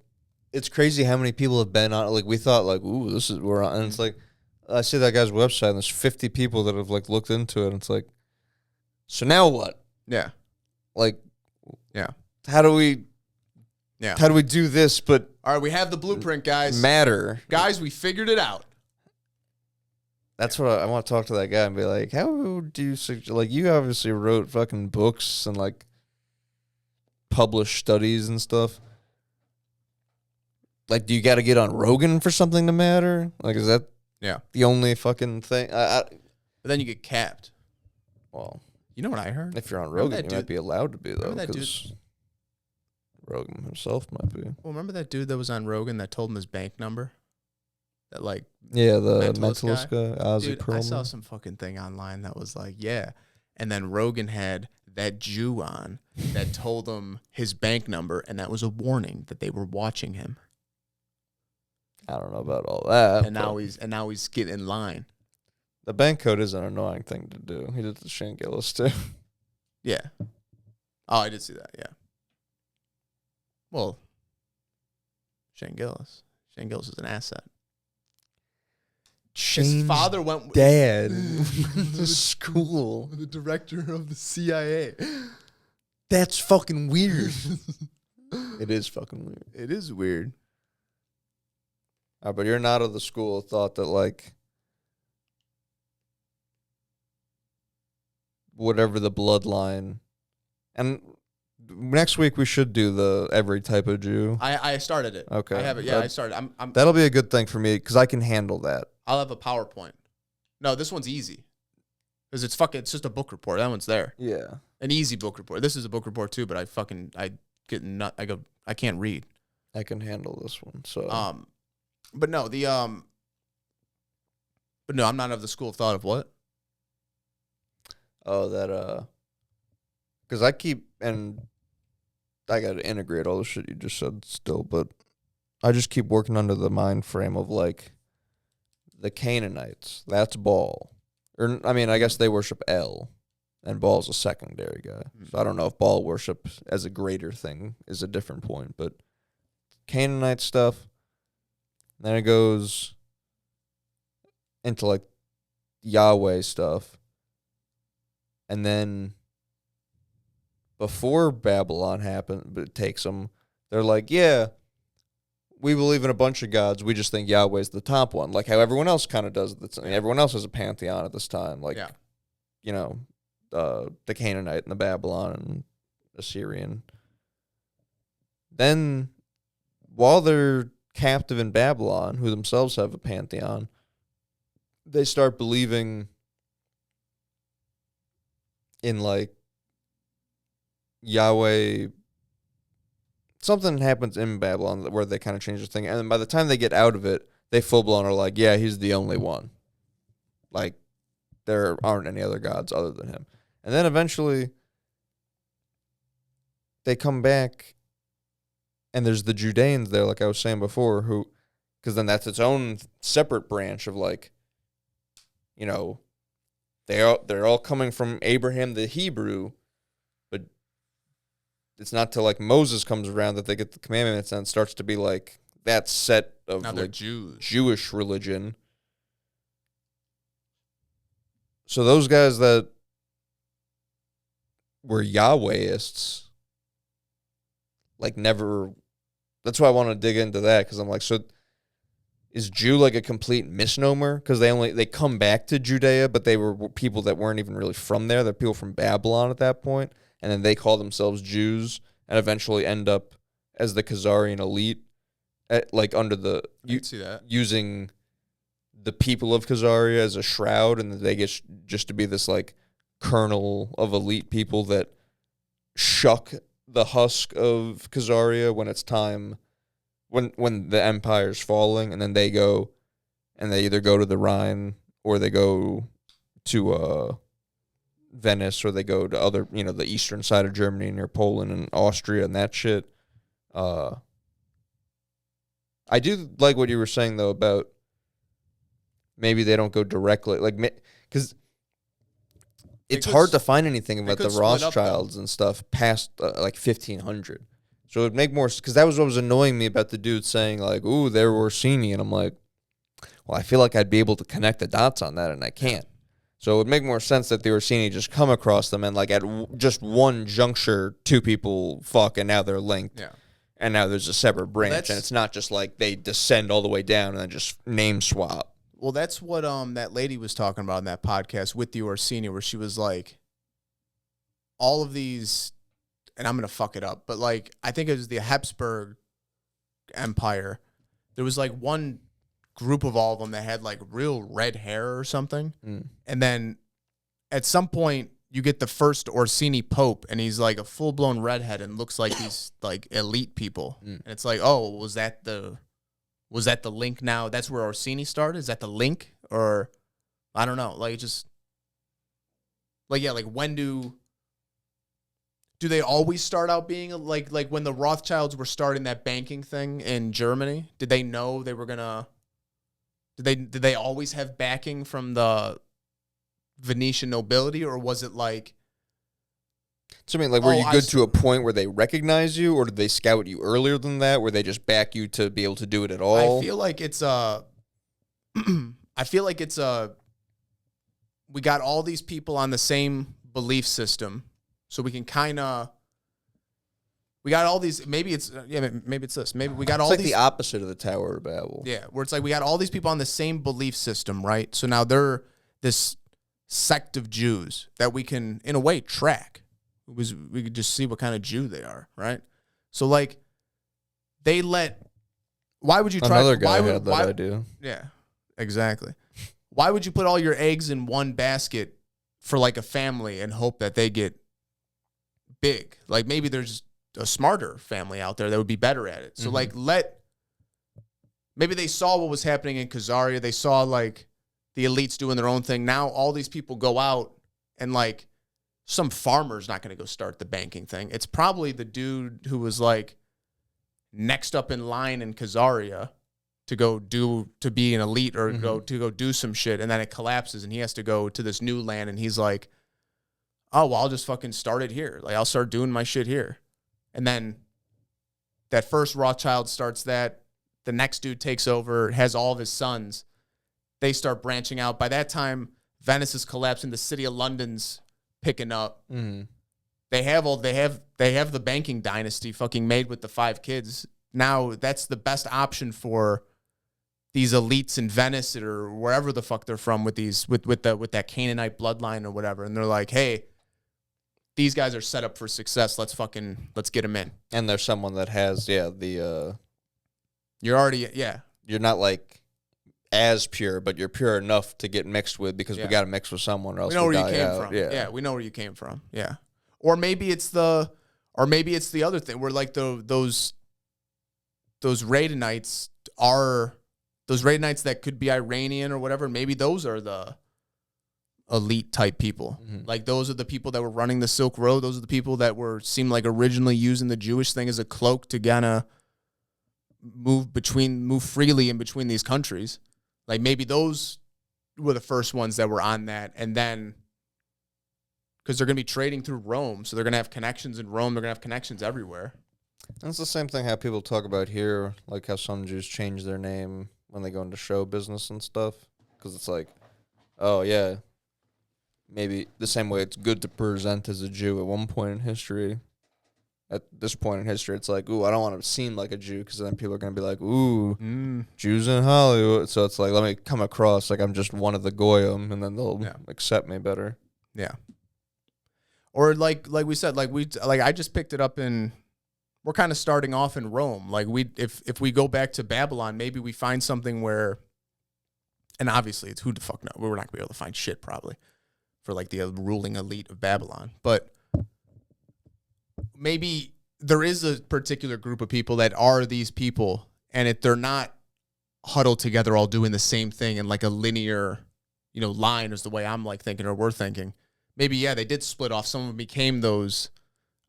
it's crazy how many people have been on. Like, we thought like, ooh, this is we're on, and it's like, I see that guy's website, and there's 50 people that have like looked into it, and it's like, so now what? Yeah. Like, yeah. How do we do this? But all right, we have the blueprint, guys. Matter, guys, we figured it out. That's what I want to talk to that guy and be like, how do you like? You obviously wrote fucking books and like published studies and stuff. Like, do you got to get on Rogan for something to matter? Like, is that the only fucking thing? But then you get capped. Well, you know what I heard? If you're on Rogan, you might be allowed to be, though, because Rogan himself might be. Well, remember that dude that was on Rogan that told him his bank number? That, like, the mentalist guy, Ozzy dude, Perlman. I saw some fucking thing online that was like, yeah. And then Rogan had that Jew on that told him his bank number, and that was a warning that they were watching him. I don't know about all that. And now he's getting in line. The bank code is an annoying thing to do. He did the Shane Gillis too. Yeah. Oh, I did see that. Yeah. Well, Shane Gillis is an asset. His father went dad to school. The director of the CIA. That's fucking weird. It is fucking weird. It is weird. But you're not of the school of thought that, like, whatever the bloodline, and next week we should do the every type of Jew. I started it. Okay. I have it. Yeah, I started. That'll be a good thing for me because I can handle that. I'll have a PowerPoint. No, this one's easy. Because it's just a book report. That one's there. Yeah. An easy book report. This is a book report too, but I can't read. I can handle this one. So but no, I'm not of the school of thought of what? Oh, that because I keep, and I got to integrate all the shit you just said still, but I just keep working under the mind frame of, like, the Canaanites. That's Baal. Or, I mean, I guess they worship El, and Baal's a secondary guy. So I don't know if Baal worship as a greater thing is a different point, but Canaanite stuff, then it goes into, like, Yahweh stuff. And then before Babylon happened, but it takes them, they're like, yeah, we believe in a bunch of gods. We just think Yahweh's the top one, like how everyone else kind of does. Everyone else has a pantheon at this time, like, the Canaanite and the Babylon and Assyrian. Then, while they're captive in Babylon, who themselves have a pantheon, they start believing in, like, Yahweh. Something happens in Babylon where they kind of change the thing, and then by the time they get out of it, they full-blown are like, yeah, he's the only one. Like, there aren't any other gods other than him. And then eventually, they come back, and there's the Judeans there, like I was saying before, who, because then that's its own separate branch of, like, you know, they're all coming from Abraham the Hebrew, but it's not till, like, Moses comes around that they get the commandments, and it starts to be like that set of, like, Jewish religion. So those guys that were Yahwehists, like, never. That's why I want to dig into that, because I'm like, so is Jew like a complete misnomer? Because they come back to Judea, but they were people that weren't even really from there. They're people from Babylon at that point, and then they call themselves Jews and eventually end up as the Khazarian elite, like under the using the people of Khazaria as a shroud, and they get just to be this, like, kernel of elite people that shuck the husk of Khazaria when it's time. When the empire's falling, and then they go, and they either go to the Rhine, or they go to Venice, or they go to other, the eastern side of Germany near Poland and Austria and that shit. I do like what you were saying, though, about maybe they don't go directly, like, because it's hard to find anything about the Rothschilds and stuff past like 1500. So it would make more, because that was what was annoying me about the dude saying like, "Ooh, they're Orsini," and I'm like, well, I feel like I'd be able to connect the dots on that, and I can't. So it would make more sense that the Orsini just come across them and like at just one juncture, two people fuck, and now they're linked. Yeah. And now there's a separate branch, and it's not just like they descend all the way down and then just name swap. Well, that's what that lady was talking about in that podcast with the Orsini, where she was like, all of these, and I'm going to fuck it up, but like, I think it was the Habsburg Empire. There was like one group of all of them that had like real red hair or something. And then at some point you get the first Orsini Pope, and he's like a full-blown redhead and looks like these like elite people. And it's like, oh, was that the link now? That's where Orsini started? Is that the link? Or I don't know. Like, just like, yeah, like when do they always start out being like when the Rothschilds were starting that banking thing in Germany? Did they know they were gonna? Did they always have backing from the Venetian nobility, or was it like? So I mean, like, were you good to a point where they recognize you, or did they scout you earlier than that, where they just back you to be able to do it at all? I feel like it's we got all these people on the same belief system, so we can kind of. We got all these. Maybe it's this. Maybe we got all like these. The opposite of the Tower of Babel. Yeah, where it's like we got all these people on the same belief system, right? So now they're this sect of Jews that we can, in a way, track. We could just see what kind of Jew they are, right? So like, they let. Why would you try? Another guy had that idea. Yeah, exactly. Why would you put all your eggs in one basket for like a family and hope that they get big? Like maybe there's a smarter family out there that would be better at it. So like maybe they saw what was happening in Khazaria. They saw like the elites doing their own thing. Now all these people go out and like some farmer's not going to go start the banking thing. It's probably the dude who was like next up in line in Khazaria to be an elite or go do some shit. And then it collapses and he has to go to this new land. And he's like, oh, well, I'll just fucking start it here. Like I'll start doing my shit here. And then that first Rothschild starts that. The next dude takes over, has all of his sons. They start branching out. By that time, Venice is collapsing. The city of London's picking up. They have the banking dynasty fucking made with the 5 kids. Now that's the best option for these elites in Venice or wherever the fuck they're from with that Canaanite bloodline or whatever. And they're like, hey, these guys are set up for success. Let's get them in. And there's someone that has, you're not like as pure, but you're pure enough to get mixed with because we got to mix with someone else. We know where you came from. Yeah, we know where you came from. Yeah. Or maybe it's the other thing where like those Radanites are those Radanites that could be Iranian or whatever. Maybe those are the elite type people. Like those are the people that were running the Silk Road. Those are the people that seemed like originally using the Jewish thing as a cloak to kind of move freely in between these countries. Like maybe those were the first ones that were on that. And then because they're going to be trading through Rome. So they're going to have connections in Rome. They're going to have connections everywhere. And it's the same thing how people talk about here, like how some Jews change their name when they go into show business and stuff. Because it's like, oh, yeah, maybe the same way it's good to present as a Jew at one point in history. At this point in history, it's like, ooh, I don't want to seem like a Jew because then people are going to be like, ooh, Jews in Hollywood. So it's like, let me come across like I'm just one of the Goyim, and then they'll accept me better. Yeah. Or like we said, I just picked it up in, we're kind of starting off in Rome. Like if we go back to Babylon, maybe we find something where, and obviously it's who the fuck knows. We're not going to be able to find shit probably for like the ruling elite of Babylon. But maybe there is a particular group of people that are these people, and if they're not huddled together all doing the same thing in like a linear, line is the way I'm like thinking or we're thinking. Maybe, they did split off. Some of them became those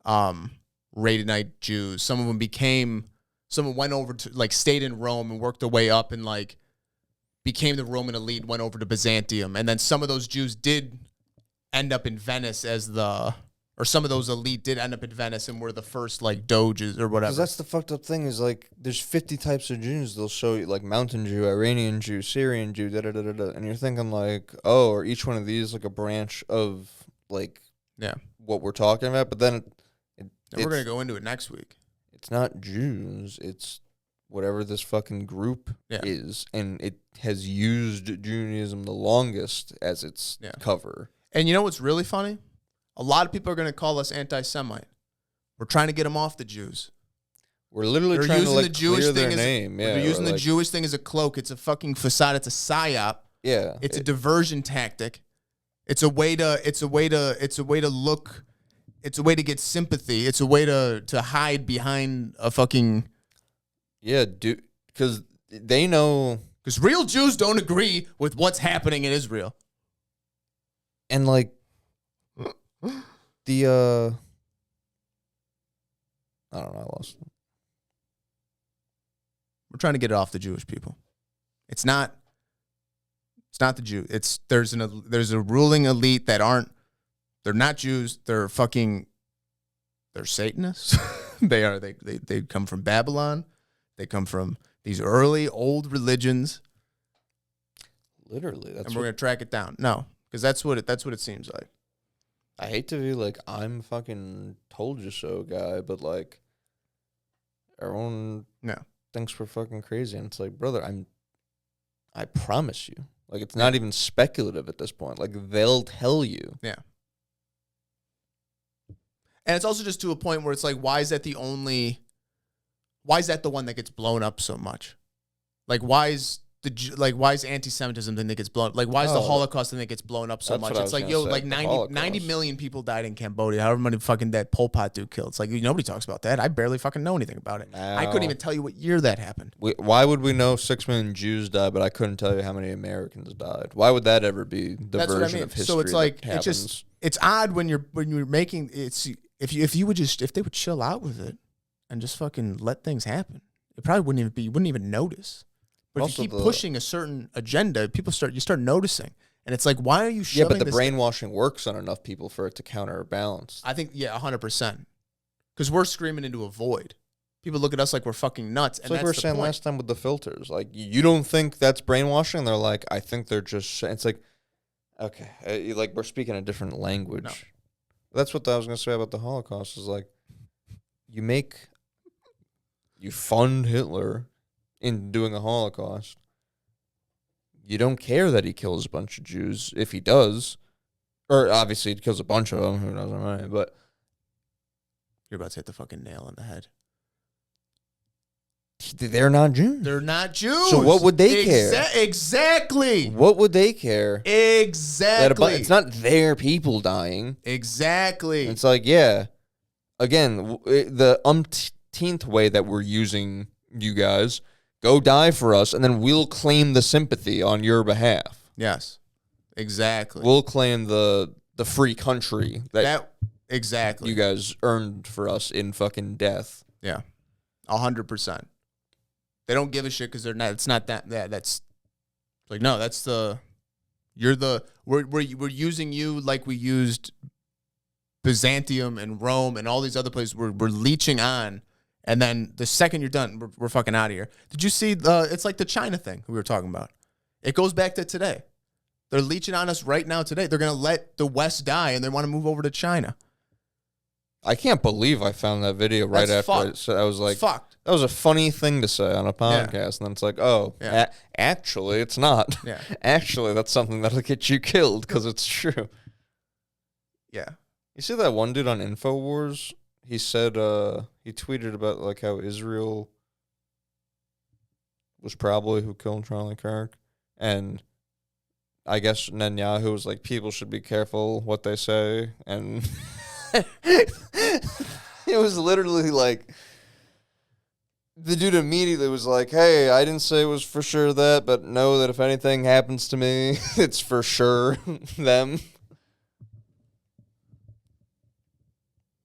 Radhanite Jews. Some of them went over to, like, stayed in Rome and worked their way up and, like, became the Roman elite, went over to Byzantium, and then some of those Jews did end up in Venice or some of those elite did end up in Venice and were the first like doges or whatever. Because that's the fucked up thing is like there's 50 types of Jews. They'll show you like Mountain Jew, Iranian Jew, Syrian Jew, da da da da da, and you're thinking like, oh, are each one of these like a branch of like what we're talking about? But then we're gonna go into it next week. It's not Jews. It's whatever this fucking group is, and it has used Judaism the longest as its cover. And you know what's really funny? A lot of people are going to call us anti-Semite. We're trying to get them off the Jews. We're literally trying to like clear their name. They're using the Jewish thing as a cloak. It's a fucking facade. It's a psyop. Yeah. It's a diversion tactic. It's a way to look. It's a way to get sympathy. It's a way to hide behind a fucking. Yeah, dude. Because they know. Because real Jews don't agree with what's happening in Israel. And like. I don't know, I lost it. We're trying to get it off the Jewish people. It's not the Jew. There's a ruling elite that they're not Jews. They're Satanists. They come from Babylon. They come from these early old religions. Literally, and we're gonna track it down. No, because that's what it seems like. I hate to be like, I'm fucking told you so guy, but like, everyone thinks we're fucking crazy. And it's like, brother, I promise you. Like, it's not even speculative at this point. Like, they'll tell you. Yeah. And it's also just to a point where it's like, why is that the one that gets blown up so much? Like, why is anti-Semitism thing that gets blown up? Like, why is the Holocaust thing that gets blown up so much? It's like, yo, like 90 million people died in Cambodia. However many fucking that Pol Pot dude killed. It's like, nobody talks about that. I barely fucking know anything about it. No. I couldn't even tell you what year that happened. Why would we know 6 million Jews died, but I couldn't tell you how many Americans died? Why would that ever be the version of history? So it's like, it's odd when you're making, if they would chill out with it and just fucking let things happen, it probably you wouldn't even notice. But if you keep pushing a certain agenda, you start noticing. And it's like, why are you shoving this? Yeah, but the brainwashing works on enough people for it to counterbalance. I think, 100%. Because we're screaming into a void. People look at us like we're fucking nuts. It's like we were saying last time with the filters. Like, you don't think that's brainwashing? They're like, I think they're just... It's like, okay, like we're speaking a different language. No. That's what I was going to say about the Holocaust is like, you fund Hitler in doing a Holocaust. You don't care that he kills a bunch of Jews if he does. Or obviously he kills a bunch of them. Who knows? Right? But you're about to hit the fucking nail on the head. They're not Jews. They're not Jews. So what would they care? Exactly. What would they care? Exactly. It's not their people dying. Exactly. It's like, again, the umpteenth way that we're using you guys, go die for us, and then we'll claim the sympathy on your behalf. Yes. Exactly. We'll claim the free country that exactly you guys earned for us in fucking death. Yeah. 100%. They don't give a shit because they're not. It's not that. That's like, no. That's we're using you like we used Byzantium and Rome and all these other places. We're leeching on, and then the second you're done, we're fucking out of here. Did you see? It's like the China thing we were talking about. It goes back to today. They're leeching on us right now today. They're gonna let the West die, and they want to move over to China. I can't believe I found that video right after I was like, fucked. That was a funny thing to say on a podcast. And then it's like, actually, it's not. Yeah. Actually, that's something that'll get you killed because it's true. Yeah. You see that one dude on InfoWars? He said, he tweeted about like how Israel was probably who killed Charlie Kirk. And I guess Netanyahu was like, people should be careful what they say. And... it was literally like the dude immediately was like, hey, I didn't say it was for sure that, but know that if anything happens to me, it's for sure them.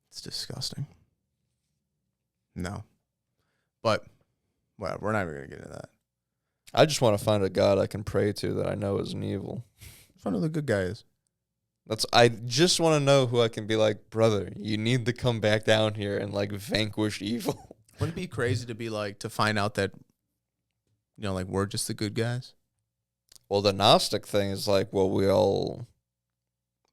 It's disgusting. No. But, well, we're not even going to get into that. I just want to find a god I can pray to that I know isn't evil. Which one of the good guys? I just want to know who I can be like, brother, you need to come back down here and like vanquish evil. Wouldn't it be crazy to be like, to find out that, you know, like we're just the good guys? Well, the Gnostic thing is like, well, we all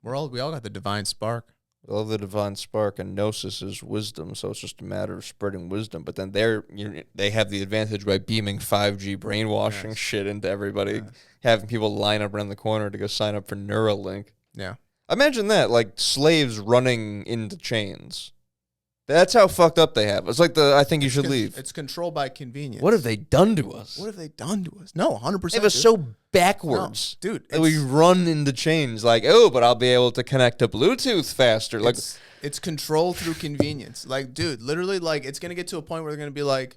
got the divine spark. We all have the divine spark, and Gnosis is wisdom, so it's just a matter of spreading wisdom. But then they have the advantage by beaming 5G brainwashing shit into everybody, having people line up around the corner to go sign up for Neuralink. Yeah. Imagine that, like slaves running into chains. That's how fucked up they have. It's like I think you should leave. It's controlled by convenience. What have they done to us? What have they done to us? No, 100%. They have us so backwards. No, dude. That we run into chains like, oh, but I'll be able to connect to Bluetooth faster. Like, it's control through convenience. Like, dude, literally, like, it's going to get to a point where they're going to be like,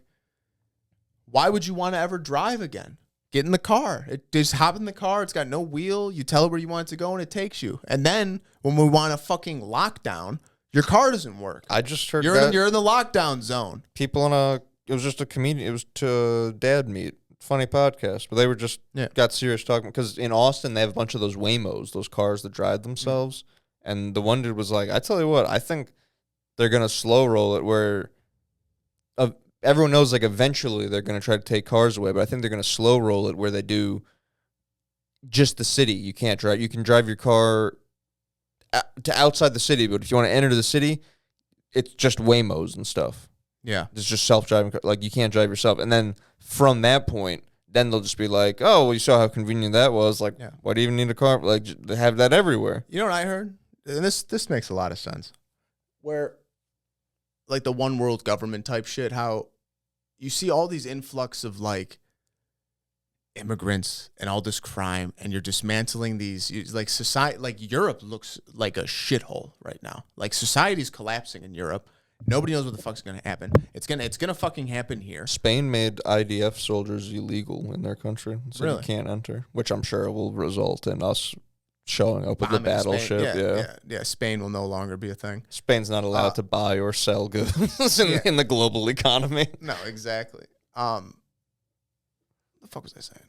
why would you want to ever drive again? Get in the car. Just hop in the car. It's got no wheel. You tell it where you want it to go, and it takes you. And then when we want a fucking lockdown, your car doesn't work. I just heard you're in the lockdown zone. People it was just a comedian. It was to Dad Meet. Funny podcast. But they were just got serious talking. Because in Austin, they have a bunch of those Waymos, those cars that drive themselves. Mm-hmm. And the one dude was like, I tell you what, I think they're going to slow roll it where everyone knows like eventually they're going to try to take cars away. But I think they're going to slow roll it where they do just the city. You can't drive. You can drive your car to outside the city, but if you want to enter the city, it's just Waymos and stuff. Yeah. It's just self-driving. Like, you can't drive yourself. And then from that point, then they'll just be like, oh, well, you saw how convenient that was. Like, why do you even need a car? Like, they have that everywhere. You know what I heard? And this makes a lot of sense. Where, like, the one world government type shit, how you see all these influx of, like, immigrants and all this crime, and you're dismantling these, like, society. Like, Europe looks like a shithole right now. Like, society's collapsing in Europe. Nobody knows what the fuck's gonna happen. It's gonna fucking happen here. Spain made IDF soldiers illegal in their country, so you can't enter, which I'm sure will result in us showing up with a battleship. Yeah. Spain will no longer be a thing. Spain's not allowed to buy or sell goods in the global economy. No, exactly. The fuck was I saying?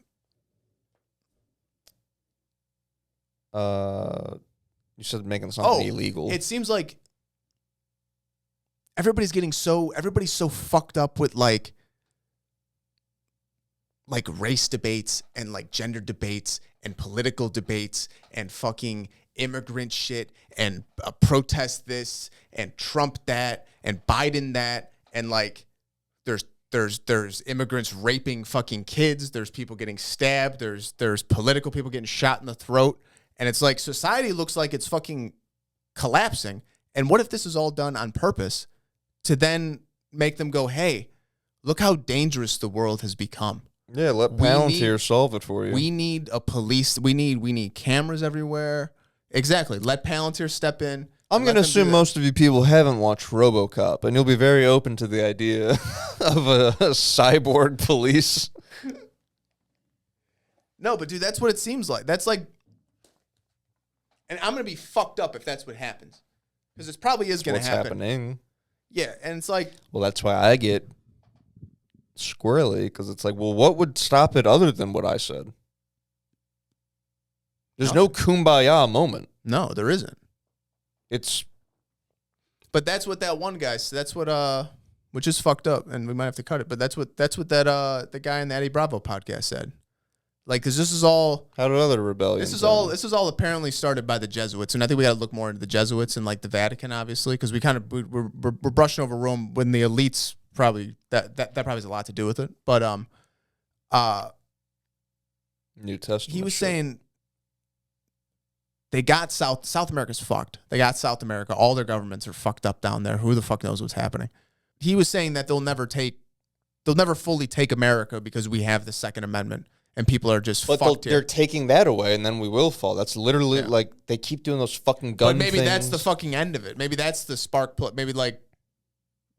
You said making something illegal. It seems like everybody's so fucked up with like race debates and like gender debates and political debates and fucking immigrant shit and protest this and Trump that and Biden that, and like there's immigrants raping fucking kids, there's people getting stabbed, there's political people getting shot in the throat, and it's like society looks like it's fucking collapsing. And what if this is all done on purpose to then make them go, hey, look how dangerous the world has become. Yeah, let Palantir solve it for you. We need a police. We need cameras everywhere. Exactly. Let Palantir step in. I'm going to assume most of you people haven't watched RoboCop, and you'll be very open to the idea of a cyborg police. No, but dude, that's what it seems like. That's like, and I'm going to be fucked up if that's what happens, because it probably is going to happen. What's happening? Yeah, and it's like, well, that's why I get squirrely, because it's like, well, what would stop it other than what I said? There's no kumbaya moment. No, there isn't. But that's what that one guy said. That's what which is fucked up, and we might have to cut it. But that's what that the guy in the Eddie Bravo podcast said. Like, because this is all. How did other rebellions? This is all apparently started by the Jesuits, and I think we got to look more into the Jesuits and like the Vatican, obviously, because we're brushing over Rome when the elites probably that probably has a lot to do with it. But New Testament. He was saying they got South America's fucked. They got South America. All their governments are fucked up down there. Who the fuck knows what's happening? He was saying that they'll never fully take America because we have the Second Amendment. And people are just fucked here. They're taking that away, and then we will fall. That's literally like they keep doing those fucking gun things. But maybe that's the fucking end of it. Maybe that's the spark plug. Maybe like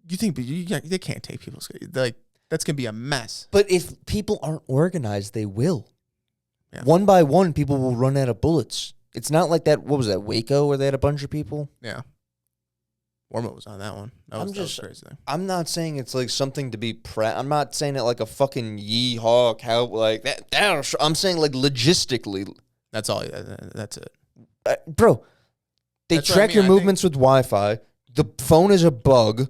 you think they can't take people's, like, that's gonna be a mess. But if people aren't organized, they will. Yeah. One by one, people will run out of bullets. It's not like that. What was that, Waco, where they had a bunch of people? Yeah. Warmo was on that one. That was crazy thing. I'm not saying it's like something to be I'm not saying it like a fucking yeehaw cow like that. I'm saying like logistically. That's all. That's it, bro. They track your movements with Wi-Fi. The phone is a bug.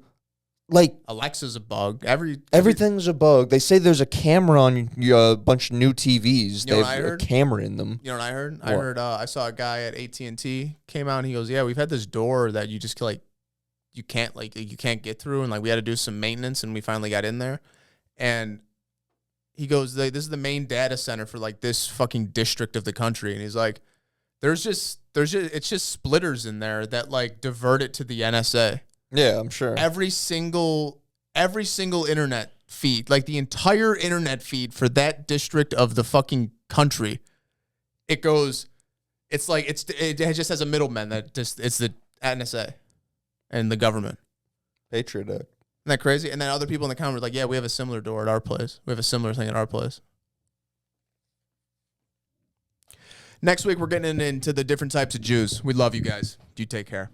Like Alexa's a bug. Everything's a bug. They say there's a camera on a bunch of new TVs. You know they have a camera in them. You know what I heard? What? I heard. I saw a guy at AT&T came out and he goes, "Yeah, we've had this door that you just like, you can't get through, and like we had to do some maintenance, and we finally got in there." And he goes, "This is the main data center for like this fucking district of the country," and he's like, "It's just splitters in there that like divert it to the NSA." Yeah, I'm sure. Every single internet feed, like the entire internet feed for that district of the fucking country, it just has a middleman it's the NSA and the government. Patriot Act. Isn't that crazy? And then other people in the comments were like, yeah, we have a similar door at our place. We have a similar thing at our place. Next week, we're getting into the different types of Jews. We love you guys. You take care.